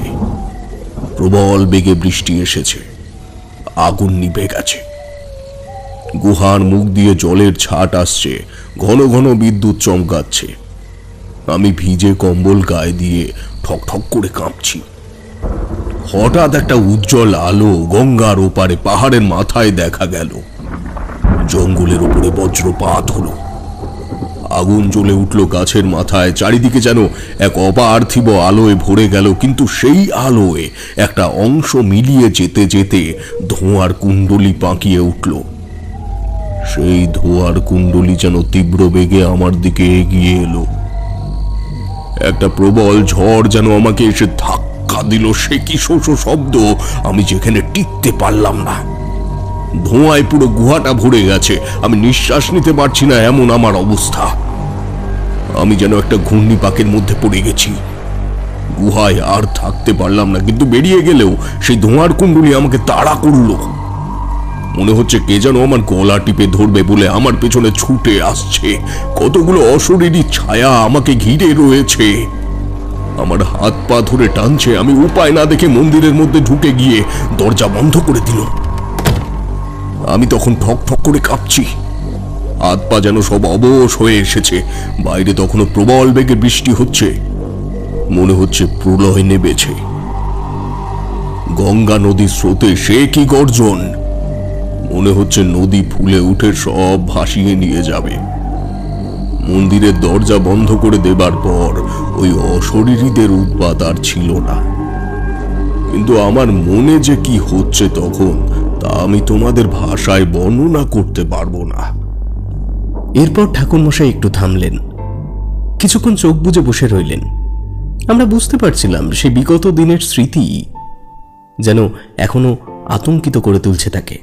প্রবল বেগে বৃষ্টি এসেছে। আগুন নিভে গেছে। গুহার মুখ দিয়ে জলের ছাট আসছে, ঘন ঘন বিদ্যুৎ চমকাচ্ছে। আমি ভিজে কম্বল গায়ে দিয়ে ঠক ঠক করে কাঁপছি। হঠাৎ একটা উজ্জ্বল আলো গঙ্গার ওপারে পাহাড়ের মাথায় দেখা গেল। জঙ্গলের উপরে বজ্রপাত হলো। আগুন জ্বলে উঠল গাছের মাথায়। চারিদিকে যেন এক অপার্থিব আলোয় ভরে গেল, কিন্তু সেই আলোয় একটা অংশ মিলিয়ে যেতে যেতে ধোঁয়ার কুণ্ডলি পাকিয়ে উঠল। সেই ধোঁয়ার কুণ্ডলী যেন তীব্র বেগে আমার দিকে এগিয়ে এলো। একটা প্রবল ঝড় যেন আমাকে এসে ধাক্কা দিল। সে কি শোষ শব্দ! আমি যেখানে টিকতে পারলাম না। ধোঁয়ায় পুরো গুহাটা ভরে গেছে। আমি নিঃশ্বাস নিতে পারছি না, এমন আমার অবস্থা। আমি যেন একটা ঘূর্ণিপাকের মধ্যে পড়ে গেছি। গুহায় আর থাকতে পারলাম না, কিন্তু বেরিয়ে গেলেও সেই ধোঁয়ার কুণ্ডলী আমাকে তাড়া করলো। মনে হচ্ছে কে যেন আমার গলা টিপে ধরবে বলে আমার পেছনে ছুটে আসছে। কতগুলো অশরীরী ছায়া আমাকে ঘিরে রয়েছে, আমার হাত পা ধরে টানছে। আমি উপায় না দেখে মন্দিরের মধ্যে ঢুকে গিয়ে দরজা বন্ধ করে দিল। আমি তখন ঠক ঠক করে কাঁপছি, হাত পা যেন সব অবশ হয়ে এসেছে। বাইরে তখনও প্রবল বেগে বৃষ্টি হচ্ছে, মনে হচ্ছে প্রলয় নেমেছে। গঙ্গা নদীর স্রোতে সে কি গর্জন! মনে হচ্ছে নদী ফুলে উঠে সব ভাসিয়ে নিয়ে যাবে। মন্দিরের দরজা বন্ধ করে দেবার পর ওই অশরীরীদের উৎপাত আর ছিল না। কিন্তু আমার মনে যে কি হচ্ছে তখন, তা আমি তোমাদের ভাষায় বর্ণনা করতে পারবো না।
এরপর ঠাকুরমশাই একটু থামলেন, কিছুক্ষণ চোখ বুজে বসে রইলেন। আমরা বুঝতে পারছিলাম সে বিগত দিনের স্মৃতি যেন এখনো আতঙ্কিত করে তুলছে তাকে।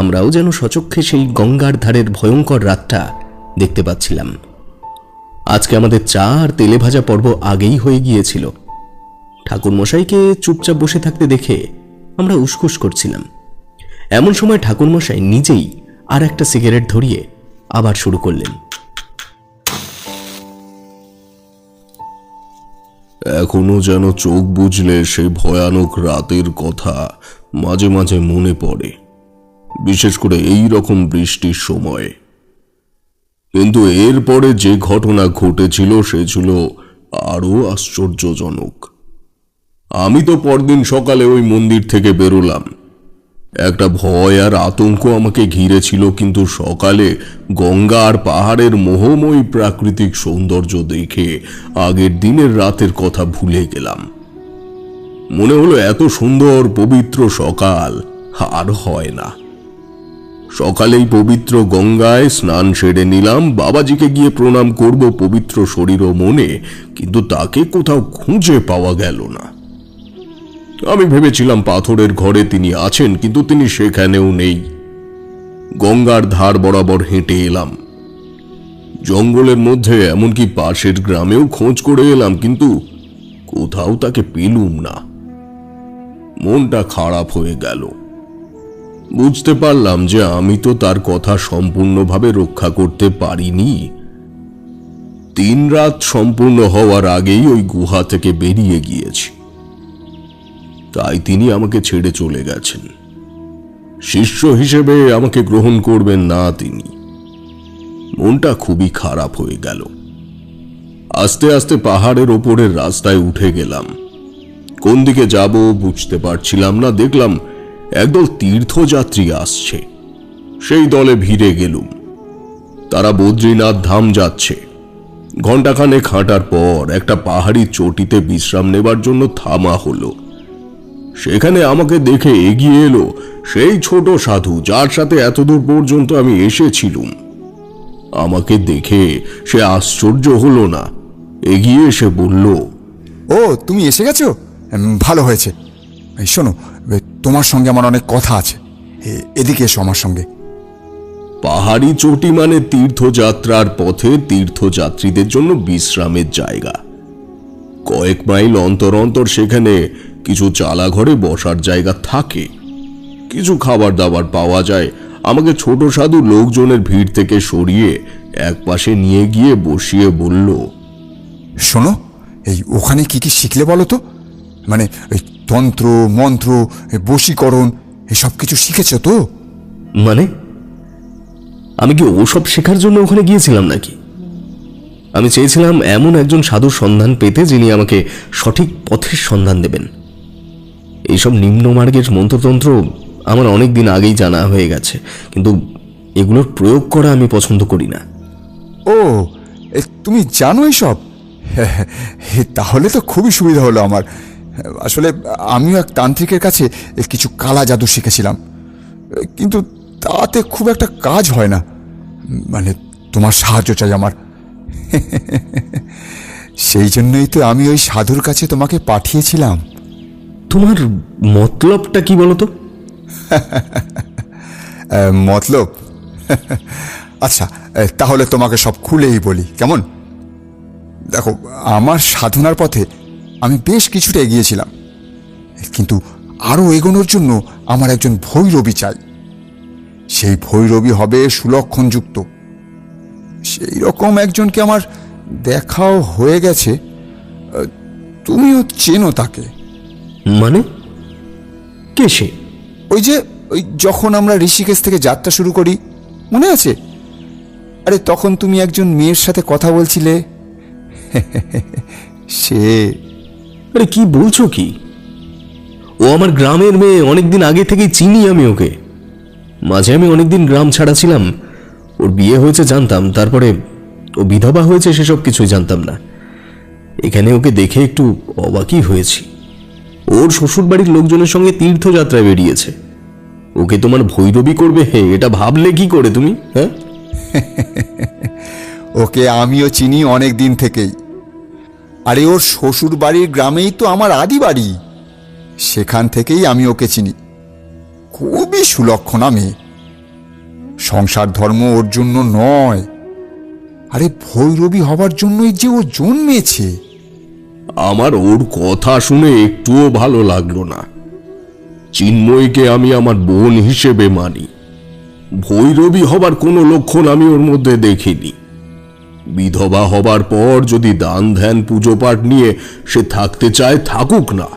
আমরাও যেন সচক্ষে সেই গঙ্গার ধারের ভয়ঙ্কর রাতটা দেখতে পাচ্ছিলাম। আজকে আমাদের চা আর তেলে ভাজা পর্ব আগেই হয়ে গিয়েছিল। ঠাকুরমশাইকে চুপচাপ বসে থাকতে দেখে আমরা উসখুস করছিলাম। এমন সময় ঠাকুরমশাই নিজেই আর একটা সিগারেট ধরিয়ে আবার শুরু করলেন।
এখনো যেন চোখ বুজলে সেই ভয়ানক রাতের কথা মাঝে মাঝে মনে পড়ে, বিশেষ করে এই রকম বৃষ্টির সময়। কিন্তু এরপরে যে ঘটনা ঘটেছিল সে ছিল আরো আশ্চর্যজনক। আমি তো পরদিন সকালে ওই মন্দির থেকে বেরোলাম। একটা ভয় আর আতঙ্ক আমাকে ঘিরেছিল, কিন্তু সকালে গঙ্গা আর পাহাড়ের মোহময়ী প্রাকৃতিক সৌন্দর্য দেখে আগের দিনের রাতের কথা ভুলে গেলাম। মনে হলো এত সুন্দর পবিত্র সকাল আর হয় না। সকালেই পবিত্র গঙ্গায় স্নান সেরে নিলাম। বাবাজিকে গিয়ে প্রণাম করব পবিত্র শরীর ও মনে, কিন্তু তাকে কোথাও খুঁজে পাওয়া গেল না। আমি ভেবেছিলাম পাথরের ঘরে তিনি আছেন, কিন্তু তিনি সেখানেও নেই। গঙ্গার ধার বরাবর হেঁটে এলাম, জঙ্গলের মধ্যে, এমনকি পাশের গ্রামেও খোঁজ করে এলাম, কিন্তু কোথাও তাকে পেলুম না। মনটা খারাপ হয়ে গেল। বুঝতে পারলাম যে আমি তো তার কথা সম্পূর্ণভাবে রক্ষা করতে পারিনি। 3 রাত সম্পূর্ণ হওয়ার আগেই ওই গুহা থেকে বেরিয়ে গিয়েছি, তাই তিনি আমাকে ছেড়ে চলে গেছেন। শিষ্য হিসেবে আমাকে গ্রহণ করবেন না তিনি। মনটা খুবই খারাপ হয়ে গেল। আস্তে আস্তে পাহাড়ের ওপরের রাস্তায় উঠে গেলাম। কোন দিকে যাব বুঝতে পারছিলাম না। দেখলাম একদল তীর্থযাত্রী আসছে, সেই দলে ভিড়ে গেলুম। তারা বদ্রীনাথ ধাম যাচ্ছে। ঘণ্টাখানেক হাঁটার পর একটা পাহাড়ি চটিতে বিশ্রাম নেবার জন্য থামা হলো। সেখানে আমাকে দেখে এগিয়ে এলো সেই ছোট সাধু যার সাথে এতদূর পর্যন্ত আমি এসেছিলুম। আমাকে দেখে সে আশ্চর্য হলো না, এগিয়ে এসে বলল,
ও তুমি এসে গেছো, ভালো হয়েছে। এই শোনো, তোমার সঙ্গে আমার অনেক কথা আছে, এদিকে এসো আমার সঙ্গে।
পাহাড়ি চটি মানে তীর্থযাত্রার পথে তীর্থযাত্রীদের জন্য বিশ্রামের জায়গা। কয়েক মাইল অন্তর অন্তর সেখানে কিছু চালা ঘরে বসার জায়গা থাকে, কিছু খাবার দাবার পাওয়া যায়। আমাকে ছোট সাধু লোকজনের ভিড় থেকে সরিয়ে এক পাশে নিয়ে গিয়ে বসিয়ে বলল,
শোনো, এই ওখানে কি কি শিখলে বলো তো? মানে ওই তন্ত্র মন্ত্র, বশীকরণ, এসব কিছু শিখেছো তো?
মানে আমি কি ওসব শেখার জন্য ওখানে গিয়েছিলাম নাকি? আমি চেয়েছিলাম এমন একজন সাধুর সন্ধান পেতে যিনি আমাকে সঠিক পথের সন্ধান দেবেন। এইসব নিম্নমার্গের মন্ত্রতন্ত্র আমার অনেক দিন আগেই জানা হয়ে গেছে, কিন্তু এগুলোর প্রয়োগ করা আমি পছন্দ করি না।
ও, তুমি জানো এসব? তাহলে তো খুবই সুবিধা হলো আমার। আসলে আমিও এক তান্ত্রিকের কাছে কিছু কালা জাদু শিখেছিলাম, কিন্তু তাতে খুব একটা কাজ হয় না। মানে তোমার সাহায্য চাই আমার। সেই জন্যই তো আমি ওই সাধুর কাছে তোমাকে পাঠিয়েছিলাম।
তোমার মতলবটা কি বলো তো?
মতলব? আচ্ছা, তাহলে তোমাকে সব খুলেই বলি, কেমন? দেখো, আমার সাধনার পথে আমি বেশ কিছুটা এগিয়েছিলাম, কিন্তু আরও এগোনোর জন্য আমার একজন ভৈরবী চাই। সেই ভৈরবী হবে সুলক্ষণযুক্ত। সেই রকম একজনকে আমার দেখাও হয়ে গেছে। তুমিও চেনো তাকে।
মানে কে সে?
ওই যখন আমরা ঋষিকেশ থেকে যাত্রা শুরু করি, মনে আছে? আরে তখন তুমি একজন মেয়ের সাথে কথা বলছিলে। সে।
আরে কি বলছো কি? ও আমার গ্রামের মেয়ে, অনেকদিন আগে থেকেই চিনি আমি ওকে। মাঝে আমি অনেকদিন গ্রাম ছাড়া ছিলাম। ওর বিয়ে হয়েছে জানতাম, তারপরে ও বিধবা হয়েছে সেসব কিছুই জানতাম না। এখানে ওকে দেখে একটু অবাকই হয়েছি। ওর শ্বশুরবাড়ির লোকজনের সঙ্গে তীর্থযাত্রায় বেরিয়েছে। ওকে তোমার ভৈরবী করবে, এটা ভাবলে কি করে তুমি? হ্যাঁ,
ওকে আমিও চিনি অনেক দিন থেকেই। আরে ওর শ্বশুর বাড়ির গ্রামেই তো আমার আদি বাড়ি। সেখান থেকেই আমি ওকে চিনি। খুবই সুলক্ষণা মেয়ে। সংসার ধর্ম ওর জন্য নয়, আরে ভৈরবী হবার জন্যই যে ও জন্মেছে।
আমার ওর কথা শুনে একটুও ভালো লাগলো না। চিন্ময়ীকে আমি আমার বোন হিসেবে মানি। ভৈরবী হবার কোনো লক্ষণ আমি ওর মধ্যে দেখিনি। বিধবা হবার পর যদি দান ধ্যান পুজো পাঠ নিয়ে সে থাকতে চায়, থাকুক না।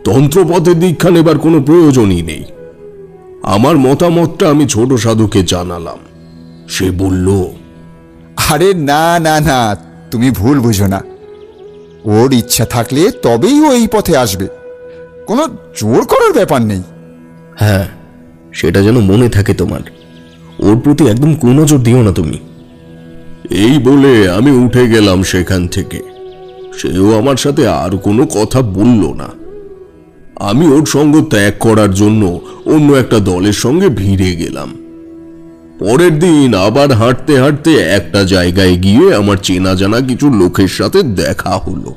তন্ত্রপথে দীক্ষা নেবার কোনো প্রয়োজনই নেই। আমার মতামতটা আমি ছোট সাধুকে জানালাম। সে বলল,
আরে না না না, তুমি ভুল বুঝো না। ওর ইচ্ছা থাকলে তবেই ও এই পথে আসবে। কোনো জোর করার ব্যাপার নেই।
হ্যাঁ, সেটা যেন মনে থাকে তোমার। ওর প্রতি একদম কুনজর দিও না তুমি।
এই বলে আমি উঠে গেলাম সেখান থেকে। সেও আমার সাথে আর কোনো কথা বলল না। আমি ওর সঙ্গ ত্যাগ করার জন্য অন্য একটা দলের সঙ্গে ভিড়ে গেলাম। পরের দিন আবার হাঁটতে হাঁটতে একটা জায়গায় গিয়ে আমার চেনা জানা কিছু লোকের সাথে দেখা হলো।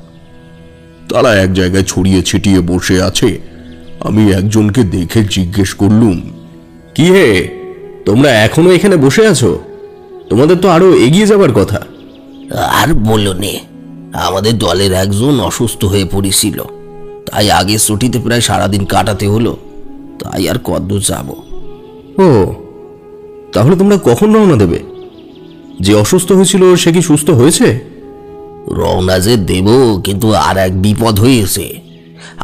তারা এক জায়গায় ছড়িয়ে ছিটিয়ে বসে আছে। আমি একজনকে দেখে জিজ্ঞেস করলুম,
কি হে, তোমরা এখনো এখানে বসে আছো? তোমাদের তো আরো এগিয়ে যাবার কথা।
আর বলো নে, আমাদের দলের একজন অসুস্থ হয়ে পড়েছিল, তাই আগের ছুটিতে প্রায় সারাদিন কাটাতে হলো। তাই আর কদ্দূর যাব।
ও, তাহলে তোমরা কখন রওনা দেবে? যে অসুস্থ হয়েছিল সে কি সুস্থ হয়েছে?
রওনা যে দেব, কিন্তু আর এক বিপদ হয়েছে।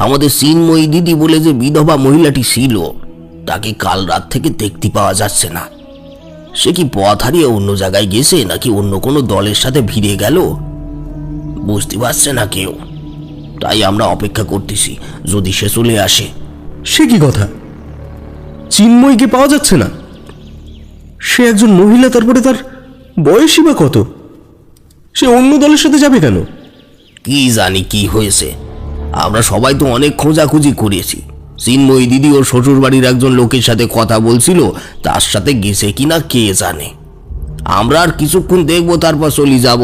আমাদের চিন্ময়ী দিদি বলে যে বিধবা মহিলাটি ছিল, তাকে কাল রাত থেকে দেখতে পাওয়া যাচ্ছে না। সে কি পথ হারিয়ে অন্য জায়গায় গেছে, নাকি অন্য কোনো দলের সাথে ভিড়ে গেল, বুঝতে পারছে না কেউ। তাই আমরা অপেক্ষা করতেছি, যদি সে চলে আসে।
সে কি কথা? চিন্ময়ীকে পাওয়া যাচ্ছে না? সে একজন মহিলা, তারপরে তার বয়সই বা কত? সে অন্য দলের সাথে যাবে কেন?
কি জানি কি হয়েছে। আমরা সবাই তো অনেক খোঁজাখুঁজি করেছি। চিন্ময়ী দিদি ওর শ্বশুর বাড়ির একজন লোকের সাথে কথা বলছিল, তার সাথে গেছে কিনা কে জানে। আমরা আর কিছুক্ষণ দেখবো, তারপর চলে যাব।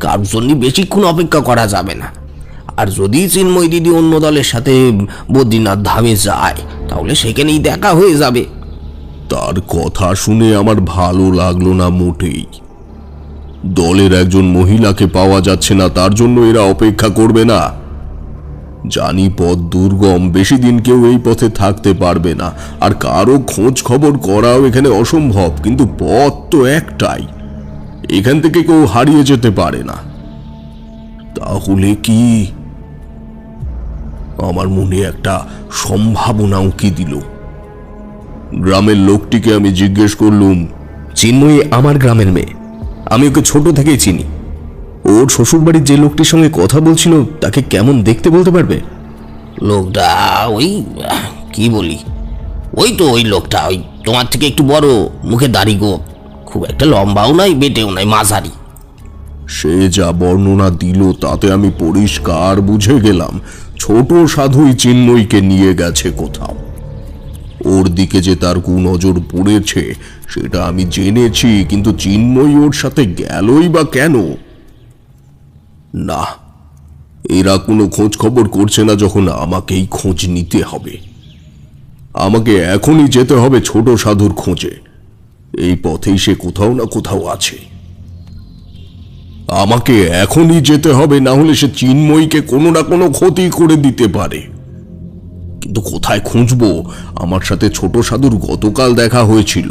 কারোর জন্য বেশিক্ষণ অপেক্ষা করা যাবে না। আর যদি চিন্ময়ী দিদি অন্য দলের সাথে বদ্রীনাথ ধামে যায়, তাহলে সেখানেই দেখা হয়ে যাবে।
তার কথা শুনে আমার ভালো লাগলো না মোটেই। দলের একজন মহিলাকে পাওয়া যাচ্ছে না, তার জন্য এরা অপেক্ষা করবে না? জানি পথ দুর্গম, বেশি দিন কেউ এই পথে থাকতে পারবে না, আর কারো খোঁজ খবর করাও এখানে অসম্ভব। কিন্তু পথ তো একটাই, এখান থেকে কেউ হারিয়ে যেতে পারে না। তাহলে কি? আমার মনে একটা সম্ভাবনা উঁকি দিল। গ্রামের লোকটিকে আমি জিজ্ঞেস করলুম,
চিন্ময়ী আমার গ্রামের মেয়ে, আমি ওকে ছোট থেকেই চিনি। ওর শ্বশুরবাড়ির যে লোকটির সঙ্গে কথা বলছিল তাকে কেমন দেখতে বলতে পারবে?
লোকটা ওই কি বলি, ওই তো ওই লোকটা, ওই তোমার থেকে একটু বড়, মুখে দাড়ি গোঁফ, খুব একটা লম্বাও নাই, বেটেও নাই, মাঝারি।
সে যা বর্ণনা দিল তাতে আমি পরিষ্কার বুঝে গেলাম ছোট সাধুই চিন্ময়ীকে নিয়ে গেছে কোথাও। ওর দিকে যে তার কুনজর পড়েছে সেটা আমি জেনেছি, কিন্তু চিন্ময়ী ওর সাথে গেলই বা কেন? না, এরা কোনো খোঁজ খবর করছে না যখন আমাকেই খোঁজ নিতে হবে। আমাকে এখনই যেতে হবে ছোট সাধুর খোঁজে। এই পথেই সে কোথাও না কোথাও আছে। আমাকে এখনই যেতে হবে, না হলে সে চিন্ময়ীকে কোনো না কোনো ক্ষতি করে দিতে পারে। কিন্তু কোথায় খুঁজবো? আমার সাথে ছোট সাধুর গতকাল দেখা হয়েছিল।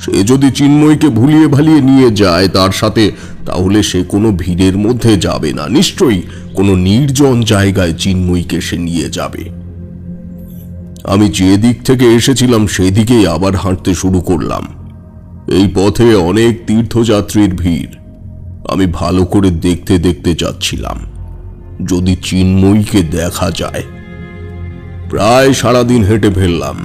সে যদি চিন্ময়ীকে ভুলিয়ে ভালিয়ে নিয়ে যায় তার সাথে, তাহলে সে কোনো ভিড়ের মধ্যে যাবে না, নিশ্চয়ই কোনো নির্জন জায়গায় চিন্ময়ীকে সে নিয়ে যাবে। আমি যে দিক থেকে এসেছিলাম সেদিকেই আবার হাঁটতে শুরু করলাম। এই পথে অনেক তীর্থযাত্রীর ভিড়। আমি ভালো করে দেখতে দেখতে যাচ্ছিলাম যদি চিন্ময়ীকে দেখা যায়। প্রায় সারাদিন হেঁটে ফেললাম।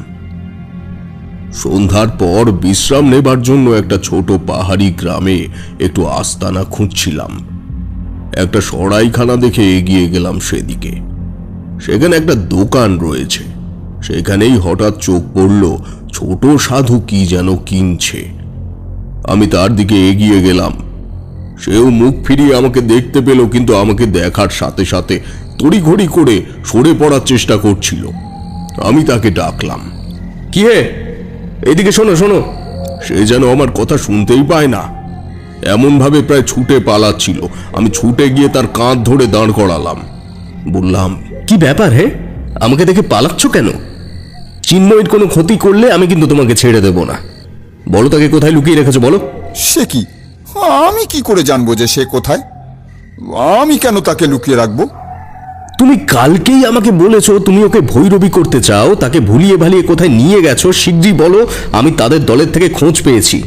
সন্ধ্যার পর বিশ্রাম নেবার জন্য একটা ছোট পাহাড়ি গ্রামে একটু আস্তানা খুঁজছিলাম। একটা সরাইখানা দেখে এগিয়ে গেলাম সেদিকে। সেখানে একটা দোকান রয়েছে। সেখানেই হঠাৎ চোখ পড়ল ছোট সাধু কি যেন কিনছে। আমি তার দিকে এগিয়ে গেলাম। সেও মুখ ফিরিয়ে আমাকে দেখতে পেল, কিন্তু আমাকে দেখার সাথে সাথে তড়িঘড়ি করে সরে পড়ার চেষ্টা করছিল। আমি তাকে ডাকলাম, কি হে, এদিকে শোনো শোনো। সে যেন আমার কথা শুনতেই পায় না, এমন ভাবে প্রায় ছুটে পালাচ্ছিল। আমি ছুটে গিয়ে তার কাঁধ ধরে দাঁড় করালাম। বললাম,
কি ব্যাপার হে, আমাকে দেখে পালাচ্ছ কেন? চিন্ময়ীর কোনো ক্ষতি করলে আমি কিন্তু তোমাকে ছেড়ে দেব না। বলো তাকে কোথায় লুকিয়ে রেখেছো, বলো।
সে কি? আমি কি করে জানবো যে সে কোথায়? আমি কেন তাকে লুকিয়ে রাখবো?
তুমি কালকেই আমাকে বলেছো তুমি ওকে ভৈরবী করতে চাও, তাকে ভুলিয়ে ভালিয়ে কোথায় নিয়ে গেছো। শিগগিরই বলো, আমি তাদের দলের থেকে খোঁজ পেয়েছি।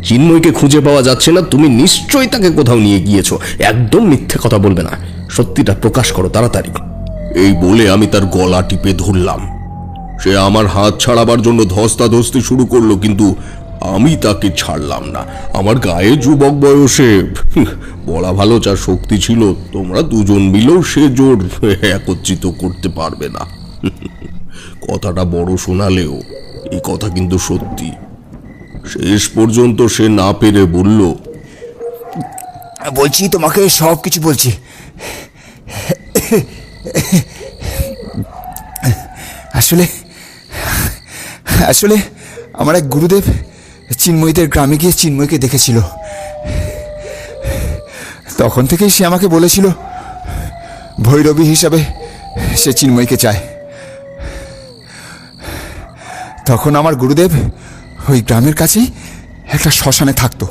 চিন্ময়ীকে খুঁজে পাওয়া যাচ্ছে না, তুমি নিশ্চয়ই তাকে কোথাও নিয়ে গিয়েছো। একদম মিথ্যে কথা বলবে না, সত্যিটা প্রকাশ করো তাড়াতাড়ি।
এই বলে আমি তার গলা টিপে ধরলাম। সে আমার হাত ছাড়াবার জন্য ধস্তাধস্তি শুরু করলো, কিন্তু আমি তাকে ছাড়লাম না। আমার গায়ে যুবক বয়সে বলা ভালো যার শক্তি ছিল, তোমরা দুজন মিলেও সে জোর একত্রিত করতে পারবে না। কথাটা বড় শোনালেও এই কথা কিন্তু সত্যি। শেষ পর্যন্ত সে না পেরে বলল,
বলছি, তোমাকে সব কিছু বলছি। আসলে আসলে আমার এক গুরুদেব চিন্ময়ীদের গ্রামে গিয়ে চিন্ময়কে দেখেছিল। তখন থেকেই সে আমাকে বলেছিল ভৈরবী হিসাবে সে চিন্ময়কে চায়। তখন আমার গুরুদেব ওই গ্রামের কাছেই একটা শ্মশানে থাকতো।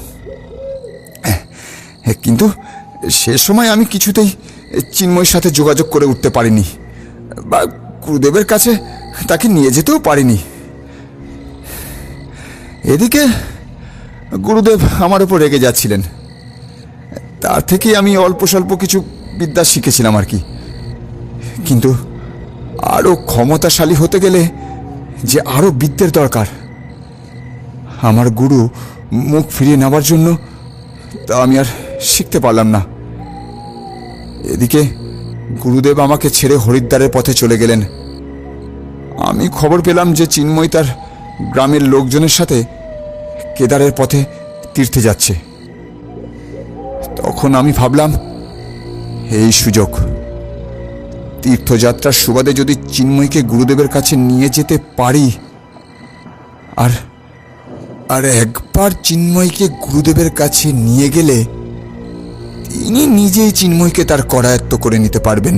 কিন্তু সে সময় আমি কিছুতেই চিন্ময়ের সাথে যোগাযোগ করে উঠতে পারিনি, বা গুরুদেবের কাছে তাকে নিয়ে যেতেও পারিনি। এদিকে গুরুদেব আমার উপর রেগে যাচ্ছিলেন। তার থেকে আমি অল্প স্বল্প কিছু বিদ্যা শিখেছিলাম আর কি। কিন্তু আরও ক্ষমতাশালী হতে গেলে যে আরও বিদ্যের দরকার। আমার গুরু মুখ ফিরিয়ে নেবার জন্য তা আমি আর শিখতে পারলাম না। এদিকে গুরুদেব আমাকে ছেড়ে হরিদ্বারের পথে চলে গেলেন। আমি খবর পেলাম যে চিন্ময় তার গ্রামের লোকজনের সাথে কেদারের পথে তীর্থে যাচ্ছে। তখন আমি ভাবলাম, এই সুযোগ, তীর্থযাত্রার সুবাদে যদি চিন্ময়কে গুরুদেবের কাছে নিয়ে যেতে পারি, আর একবার চিন্ময়কে গুরুদেবের কাছে নিয়ে গেলে তিনি নিজেই চিন্ময়কে তার করায়ত্ত করে নিতে পারবেন।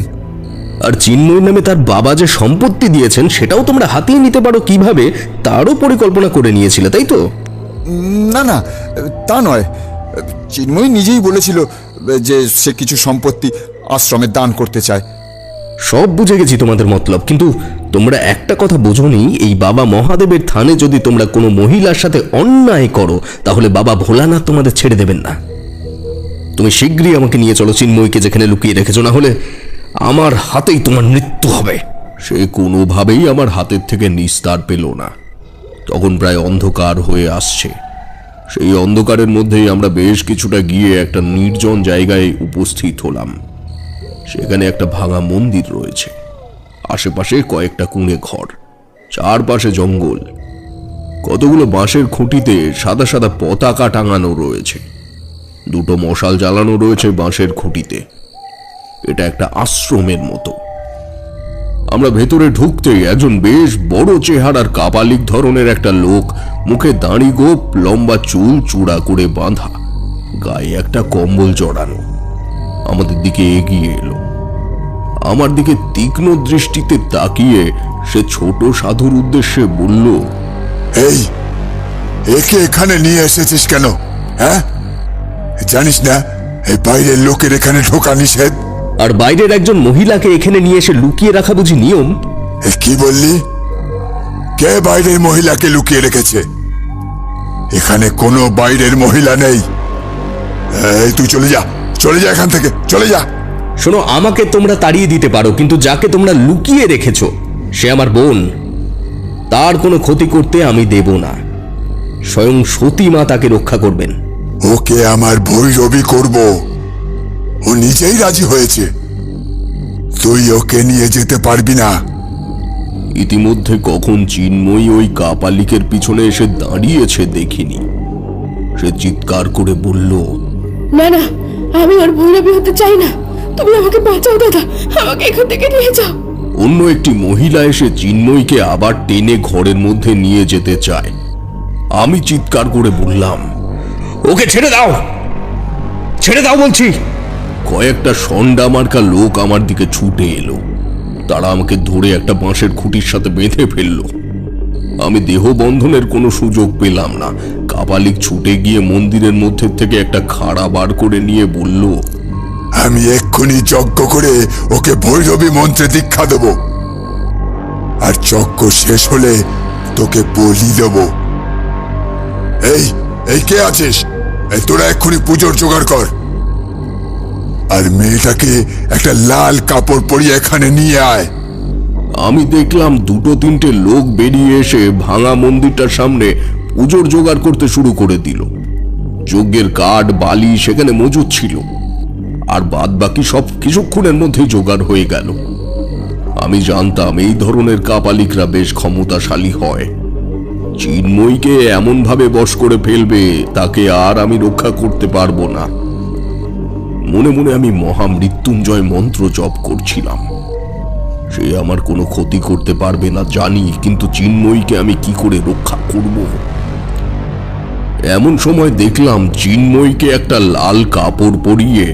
আর চিন্ময় নামে তার বাবা যে সম্পত্তি দিয়েছেন সেটাও তোমরা হাতিয়ে নিতে পারো কিভাবে, তারও পরিকল্পনা করে নিয়েছিলে, তাই তো?
না না, তা নয়। চিন্ময় নিজেই বলেছিল যে সে কিছু সম্পত্তি আশ্রমে দান করতে চায়।
সব বুঝে গেছি তোমাদের মতলব, কিন্তু তোমরা একটা কথা বোঝোনি, এই বাবা মহাদেবের থানে যদি তোমরা কোনো মহিলার সাথে অন্যায় করো তাহলে বাবা ভোলানাথ তোমাদের ছেড়ে দেবেন না। তুমি শীঘ্রই আমাকে নিয়ে চলো চিন্ময়কে যেখানে লুকিয়ে রেখেছো, না হলে আমার হাতেই তোমার মৃত্যু হবে।
সে কোনোভাবেই আমার হাতের থেকে নিস্তার পেল না। তখন প্রায় অন্ধকার হয়ে আসছে। সেই অন্ধকারের মধ্যেই আমরা বেশ কিছুটা গিয়ে একটা নির্জন জায়গায় উপস্থিত হলাম। সেখানে একটা ভাঙা মন্দির রয়েছে, আশেপাশে কয়েকটা কুঁড়ে ঘর। চারপাশে জঙ্গল, কতগুলো বাঁশের খুঁটিতে সাদা সাদা পতাকা টাঙানো রয়েছে, দুটো মশাল জ্বালানো রয়েছে বাঁশের খুঁটিতে। এটা একটা আশ্রমের মতো। আমরা ভেতরে ঢুকতেই একজন বেশ বড় চেহারার কাপালিক ধরনের একটা লোক, মুখে দাঁড়ি গোপ, লম্বা চুল চূড়া করে বাঁধা, গায়ে একটা কম্বল জড়ানো, আমাদের দিকে এগিয়ে এলো। আমার দিকে তীক্ষ্ণ দৃষ্টিতে তাকিয়ে সে ছোট সাধুর উদ্দেশ্যে বলল,
এই, একে এখানে নিয়ে এসেছিস কেন? হ্যাঁ, জানিস না এই বাইরের লোকের এখানে ঢোকা নিষেধ?
আর বাইরের একজন মহিলাকে এখানে নিয়ে এসে লুকিয়ে রাখা বুঝি নিয়ম?
এ কি বললি? কে বাইরের মহিলাকে লুকিয়ে রেখেছে? এখানে কোনো বাইরের মহিলা নেই। এই তুই চলে যা, চলে যা এখান থেকে, চলে যা।
শোনো, আমাকে তোমরা তাড়িয়ে দিতে পারো, কিন্তু যাকে তোমরা লুকিয়ে রেখেছো সে আমার বোন। তার কোনো ক্ষতি করতে আমি দেব না। স্বয়ং সতী মা তাকে রক্ষা করবেন।
ওকে আমার ভৈরবী করব, ও নিজেই রাজি হয়েছে। তুই ওকে নিয়ে যেতে পারবি না।
ইতিমধ্যে কখন চিন্ময়ী ওই কাপালিকের পিছনে এসে দাঁড়িয়েছে দেখিনি। সে চিৎকার করে বলল,
না না, আমি আর ভৈরবী হতে চাই না। তুমি আমাকে বাঁচাও দাদা, আমাকে এখান থেকে নিয়ে যাও।
অন্য একটি মহিলা এসে চিন্ময়ীকে আবার টেনে ঘরের মধ্যে নিয়ে যেতে চায়। আমি চিৎকার করে বললাম,
ওকে ছেড়ে দাও, ছেড়ে দাও বলছি।
কয়েকটা সন্ডা মার্কা লোক আমার দিকে ছুটে এলো। তারা আমাকে ধরে একটা বাঁশের খুঁটির সাথে বেঁধে ফেললো। আমি দেহ বন্ধনের কোনো সুযোগ পেলাম না। কাপালিক ছুটে গিয়ে মন্দিরের মধ্যে থেকে একটা খাড়া বার করে নিয়ে বলল,
আমি এক্ষুনি যজ্ঞ করে ওকে ভৈরবী মন্ত্রে দীক্ষা দেব, আর যজ্ঞ শেষ হলে তোকে বলি দেব। এই এই কে আছিস? এই তোরা এক্ষুনি পুজোর জোগাড় কর, আর মেয়েটাকে একটা লাল কাপড় পরিয়ে এখানে নিয়ে আয়।
আমি দেখলাম দুটো তিনটে লোক বেরিয়ে এসে ভাঙা মন্দিরটার সামনে পুজোর জোগাড় করতে শুরু করে দিল। যজ্ঞের কাঠ বালি সেখানে মজুদ ছিল, আর বাদ বাকি সব কিছুক্ষণের মধ্যেই জোগাড় হয়ে গেল। আমি জানতাম এই ধরনের কাপালিকরা বেশ ক্ষমতাশালী হয়। চিন্ময়ীকে এমন ভাবে বশ করে ফেলবে, তাকে আর আমি রক্ষা করতে পারবো না। মনে মনে আমি মহামৃত্যুঞ্জয় মন্ত্র জপ করছিলাম। সে আমার কোনো ক্ষতি করতে পারবে না জানি, কিন্তু চিন্ময়ীকে আমি কি করে রক্ষা করব? এমন সময় দেখলাম চিন্ময়ীকে একটা লাল কাপড় পরিয়ে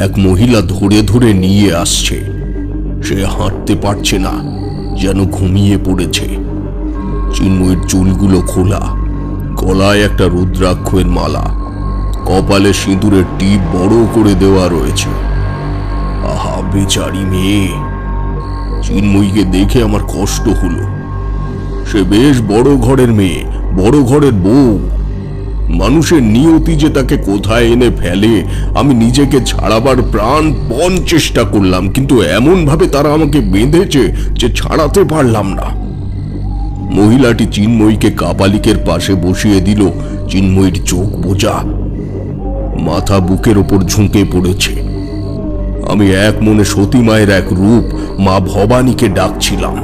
এক মহিলা ধরে ধরে নিয়ে আসছে। সে হাঁটতে পারছে না, যেন ঘুমিয়ে পড়েছে। চিন্ময়ীর চুলগুলো খোলা, গলায় একটা রুদ্রাক্ষের মালা, কপালে সিঁদুরের টিপ বড় করে দেওয়া রয়েছে। আহা, বেচারি মেয়ে! চিন্ময়ীকে দেখে আমার কষ্ট হলো। সে বেশ বড় ঘরের মেয়ে, বড় ঘরের বউ। মানুষের নিয়তি যে তাকে কোথায় এনে ফেলে, আমি নিজেকে ছাড়াবার প্রাণপণ চেষ্টা করলাম, কিন্তু এমন ভাবে তারা আমাকে বেঁধেছে যে ছাড়াতে পারলাম না। মহিলাটি চিন্ময়ীকে কাপালিকের পাশে বসিয়ে দিল। চিন্ময়ীর চোখ বোঝা, মাথা বুকের ওপর ঝুঁকে পড়েছে। আমি এক মনে সতী মায়ের এক রূপ মা ভবানীকে ডাকছিলাম,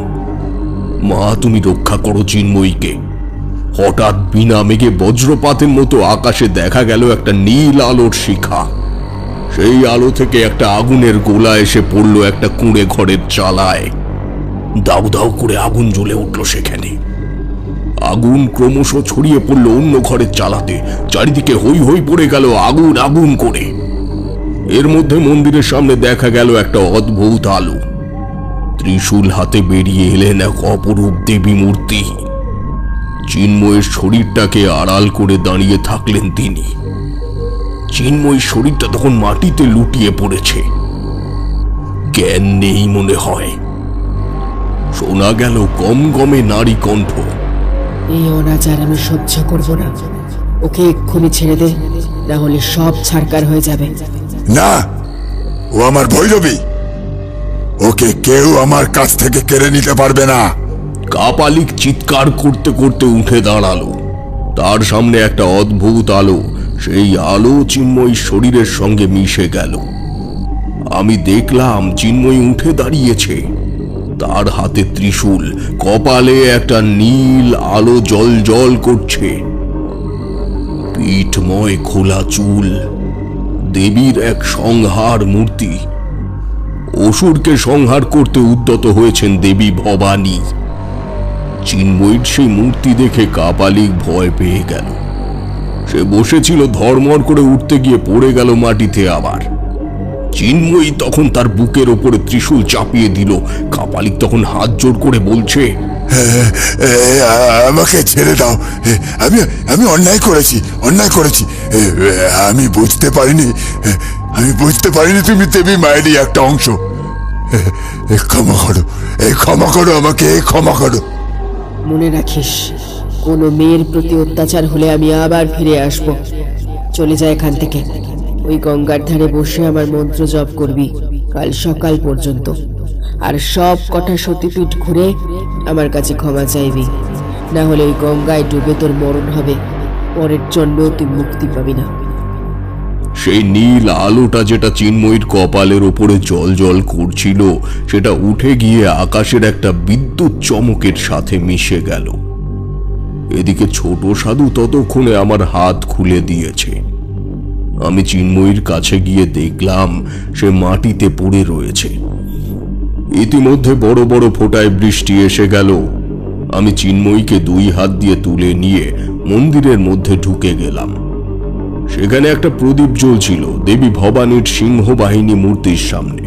মা তুমি রক্ষা করো চিন্ময়ীকে। হঠাৎ বিনা মেঘে বজ্রপাতের মতো আকাশে দেখা গেল একটা নীল আলোর শিখা। সেই আলো থেকে একটা আগুনের গোলা এসে পড়ল একটা কুঁড়ে ঘরের চালায়। দাউ দাউ করে আগুন জ্বলে উঠল সেখানে। আগুন ক্রমশ ছড়িয়ে পড়ল অন্য ঘরের চালাতে। চারিদিকে হই হই পড়ে গেল আগুন আগুন করে। এর মধ্যে মন্দিরের সামনে দেখা গেল একটা অদ্ভুত আলো। ত্রিশূল হাতে বেরিয়ে এলেন এক অপরূপ দেবী মূর্তি। চিন্ময়ের শরীরটাকে আড়াল করে দাঁড়িয়ে থাকলেন তিনি। চিন্ময়ের শরীরটা তখন মাটিতে লুটিয়ে পড়েছে, জ্ঞান নেই মনে হয়। শোনা গেল গমগমে নারী কণ্ঠ,
এই অনাচার আমি সহ্য করব না। ওকে এক্ষুনি ছেড়ে দে, না হলে সব ছারকার হয়ে যাবে।
না, ও আমার ভৈরবী, ওকে কেউ আমার কাছ থেকে কেড়ে নিতে পারবে না।
কাপালিক চিৎকার করতে করতে উঠে দাঁড়ালো। তার সামনে একটা অদ্ভুত আলো, সেই আলো চিন্ময়ী শরীরের সঙ্গে মিশে গেল। আমি দেখলাম চিন্ময়ী উঠে দাঁড়িয়েছে। তার হাতে ত্রিশূল, কপালে একটা নীল আলো জ্বলজ্বল করছে, পিঠময় খোলা চুল, দেবীর এক সংহার মূর্তি। অসুরকে সংহার করতে উদ্যত হয়েছেন দেবী ভবানী। চিন্ময়ীর সেই মূর্তি দেখে কাপালিক ভয় পেয়ে গেল। সে বসেছিল, ধর্মর করে উঠতে গিয়ে পড়ে গেল মাটিতে আবার। চিন্ময়ী তখন তার বুকের ওপরে ত্রিশূল চাপিয়ে দিল। কাপালিক তখন হাত জোড় করে বলছে,
আমাকে ছেড়ে দাও। আমি আমি অন্যায় করেছি, অন্যায় করেছি। আমি বুঝতে পারিনি তুমি দেবী মায়েরই একটা অংশ। ক্ষমা করো, ক্ষমা করো আমাকে, ক্ষমা করো।
মনে রাখিস, কোনো মেয়ের প্রতি অত্যাচার হলে আমি আবার ফিরে আসব। চলে যা এখান থেকে। ওই গঙ্গার ধারে বসে আমার মন্ত্র জপ করবি কাল সকাল পর্যন্ত। আর সব কটা সতীপীঠ ঘুরে আমার কাছে ক্ষমা চাইবি, না হলে ওই গঙ্গায় ডুবে তোর মরণ হবে। পরের জন্মেও তুই মুক্তি পাবি না।
সেই নীল আলোটা যেটা চিন্ময়ীর কপালের ওপরে জ্বলজ্বল করছিল, সেটা উঠে গিয়ে আকাশের একটা বিদ্যুৎ চমকের সাথে মিশে গেল। এদিকে ছোট সাধু ততক্ষণে আমার হাত খুলে দিয়েছে। আমি চিন্ময়ীর কাছে গিয়ে দেখলাম সে মাটিতে পড়ে রয়েছে। ইতিমধ্যে বড় বড় ফোঁটায় বৃষ্টি এসে গেল। আমি চিন্ময়ীকে 2 হাত দিয়ে তুলে নিয়ে মন্দিরের মধ্যে ঢুকে গেলাম। সেখানে একটা প্রদীপ জ্বলছিল দেবী ভবানীর সিংহ বাহিনী মূর্তির সামনে।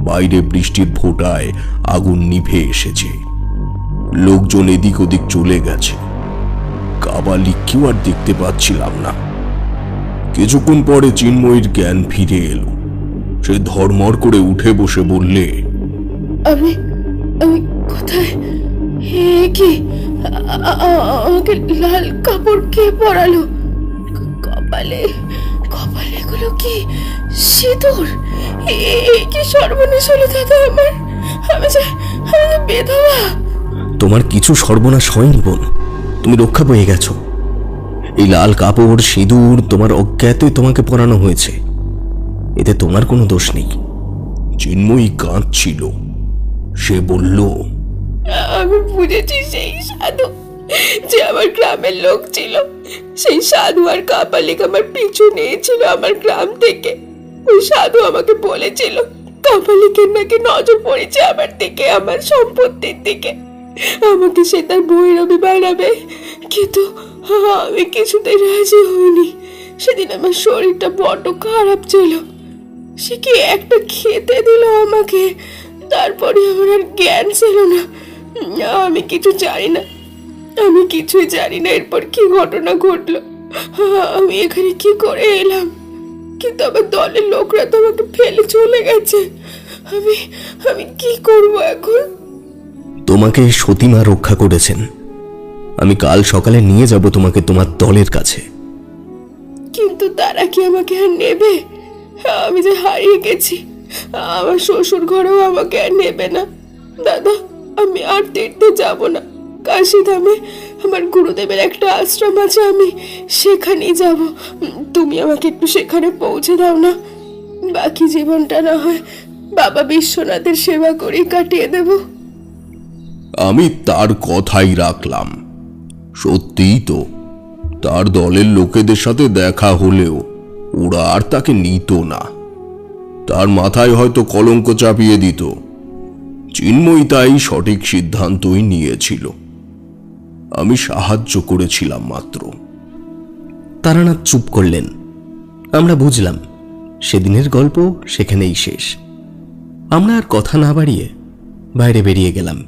বাইরে বৃষ্টির ফোঁটায় আগুন নিভে এসেছে। লোকজন এদিক ওদিক চলে গেছে। কাপালিক কেউ আর দেখতে পাচ্ছিলাম না। কিছুক্ষণ পরে চিন্ময়ীর জ্ঞান ফিরে এলো। সে ধর্মর করে উঠে বসে বললে,
আমি আমি কোথায়? হে কি, আমাকে লাল কাপড় কে পরালো? কপালে কপালে এগুলো কি সিঁদুর? কি সর্বনাশ হলো দাদা আমার! আমি যে বিধবা।
তোমার কিছু সর্বনাশ হয়নি বোন, তুমি রক্ষা পেয়ে গেছো। এই লাল কাপড় সিঁদুর তোমার অজ্ঞাতই তোমাকে পরানো হয়েছে, এতে তোমার কোনো দোষ নেই।
চিন্ময়ী কাঁদছিল। সে বলল,
আমি বুঝেছি সেই সাধু যে আমার গ্রামের লোক ছিল। সেই সাধু আর কাপালিক আমার পিছু নিয়েছিল আমার গ্রাম থেকে। ওই সাধু আমাকে বলেছিল কাপালিকের নাকি নজর পড়েছে আমার দিকে, আমার সম্পত্তির দিকে। আমাকে সে তার ভৈরবী বানাবে, কিন্তু আমি কিছুতেই রাজি হইনি। সেদিন আমার শরীরটা বড্ড খারাপ ছিল। সে কি একটা খেতে দিল আমাকে, তারপরে আমার আর জ্ঞান ছিল না। আমি কিছু জানি না, আমি কিছুই জানি না এরপর কি ঘটনা ঘটলো। আমি এখানে কি করে এলাম, কিন্তু আমার দলের লোকরা তো আমাকে ফেলে চলে গেছে। আমি আমি কি করব এখন?
তোমাকে সতীমা রক্ষা করেছেন। আমি কাল সকালে নিয়ে যাব তোমাকে তোমার দলের কাছে।
কিন্তু তারা কি আমাকে আর নেবে? আমি যে হারিয়ে গেছি। আমার শ্বশুর ঘরেও আমাকে আর নেবে না। দাদা, আমি আর তীর্থে যাব না। কাশীধামে আমার গুরুদেবের একটা আশ্রম আছে, আমি সেখানেই যাব। তুমি আমাকে একটু সেখানে পৌঁছে দাও না। বাকি জীবনটা না হয় বাবা বিশ্বনাথের সেবা করেই কাটিয়ে দেব।
আমি তার কথাই রাখলাম। সত্যিই তো, তার দলের লোকেদের সাথে দেখা হলেও ওরা আর তাকে নিত না। তার মাথায় হয়তো কলঙ্ক চাপিয়ে দিত। চিন্ময়ী তাই সঠিক সিদ্ধান্তই নিয়েছিল। আমি সাহায্য করেছিলাম মাত্র।
তারানাথ চুপ করলেন। আমরা বুঝলাম সেদিনের গল্প সেখানেই শেষ। আমরা আর কথা না বাড়িয়ে বাইরে বেরিয়ে গেলাম।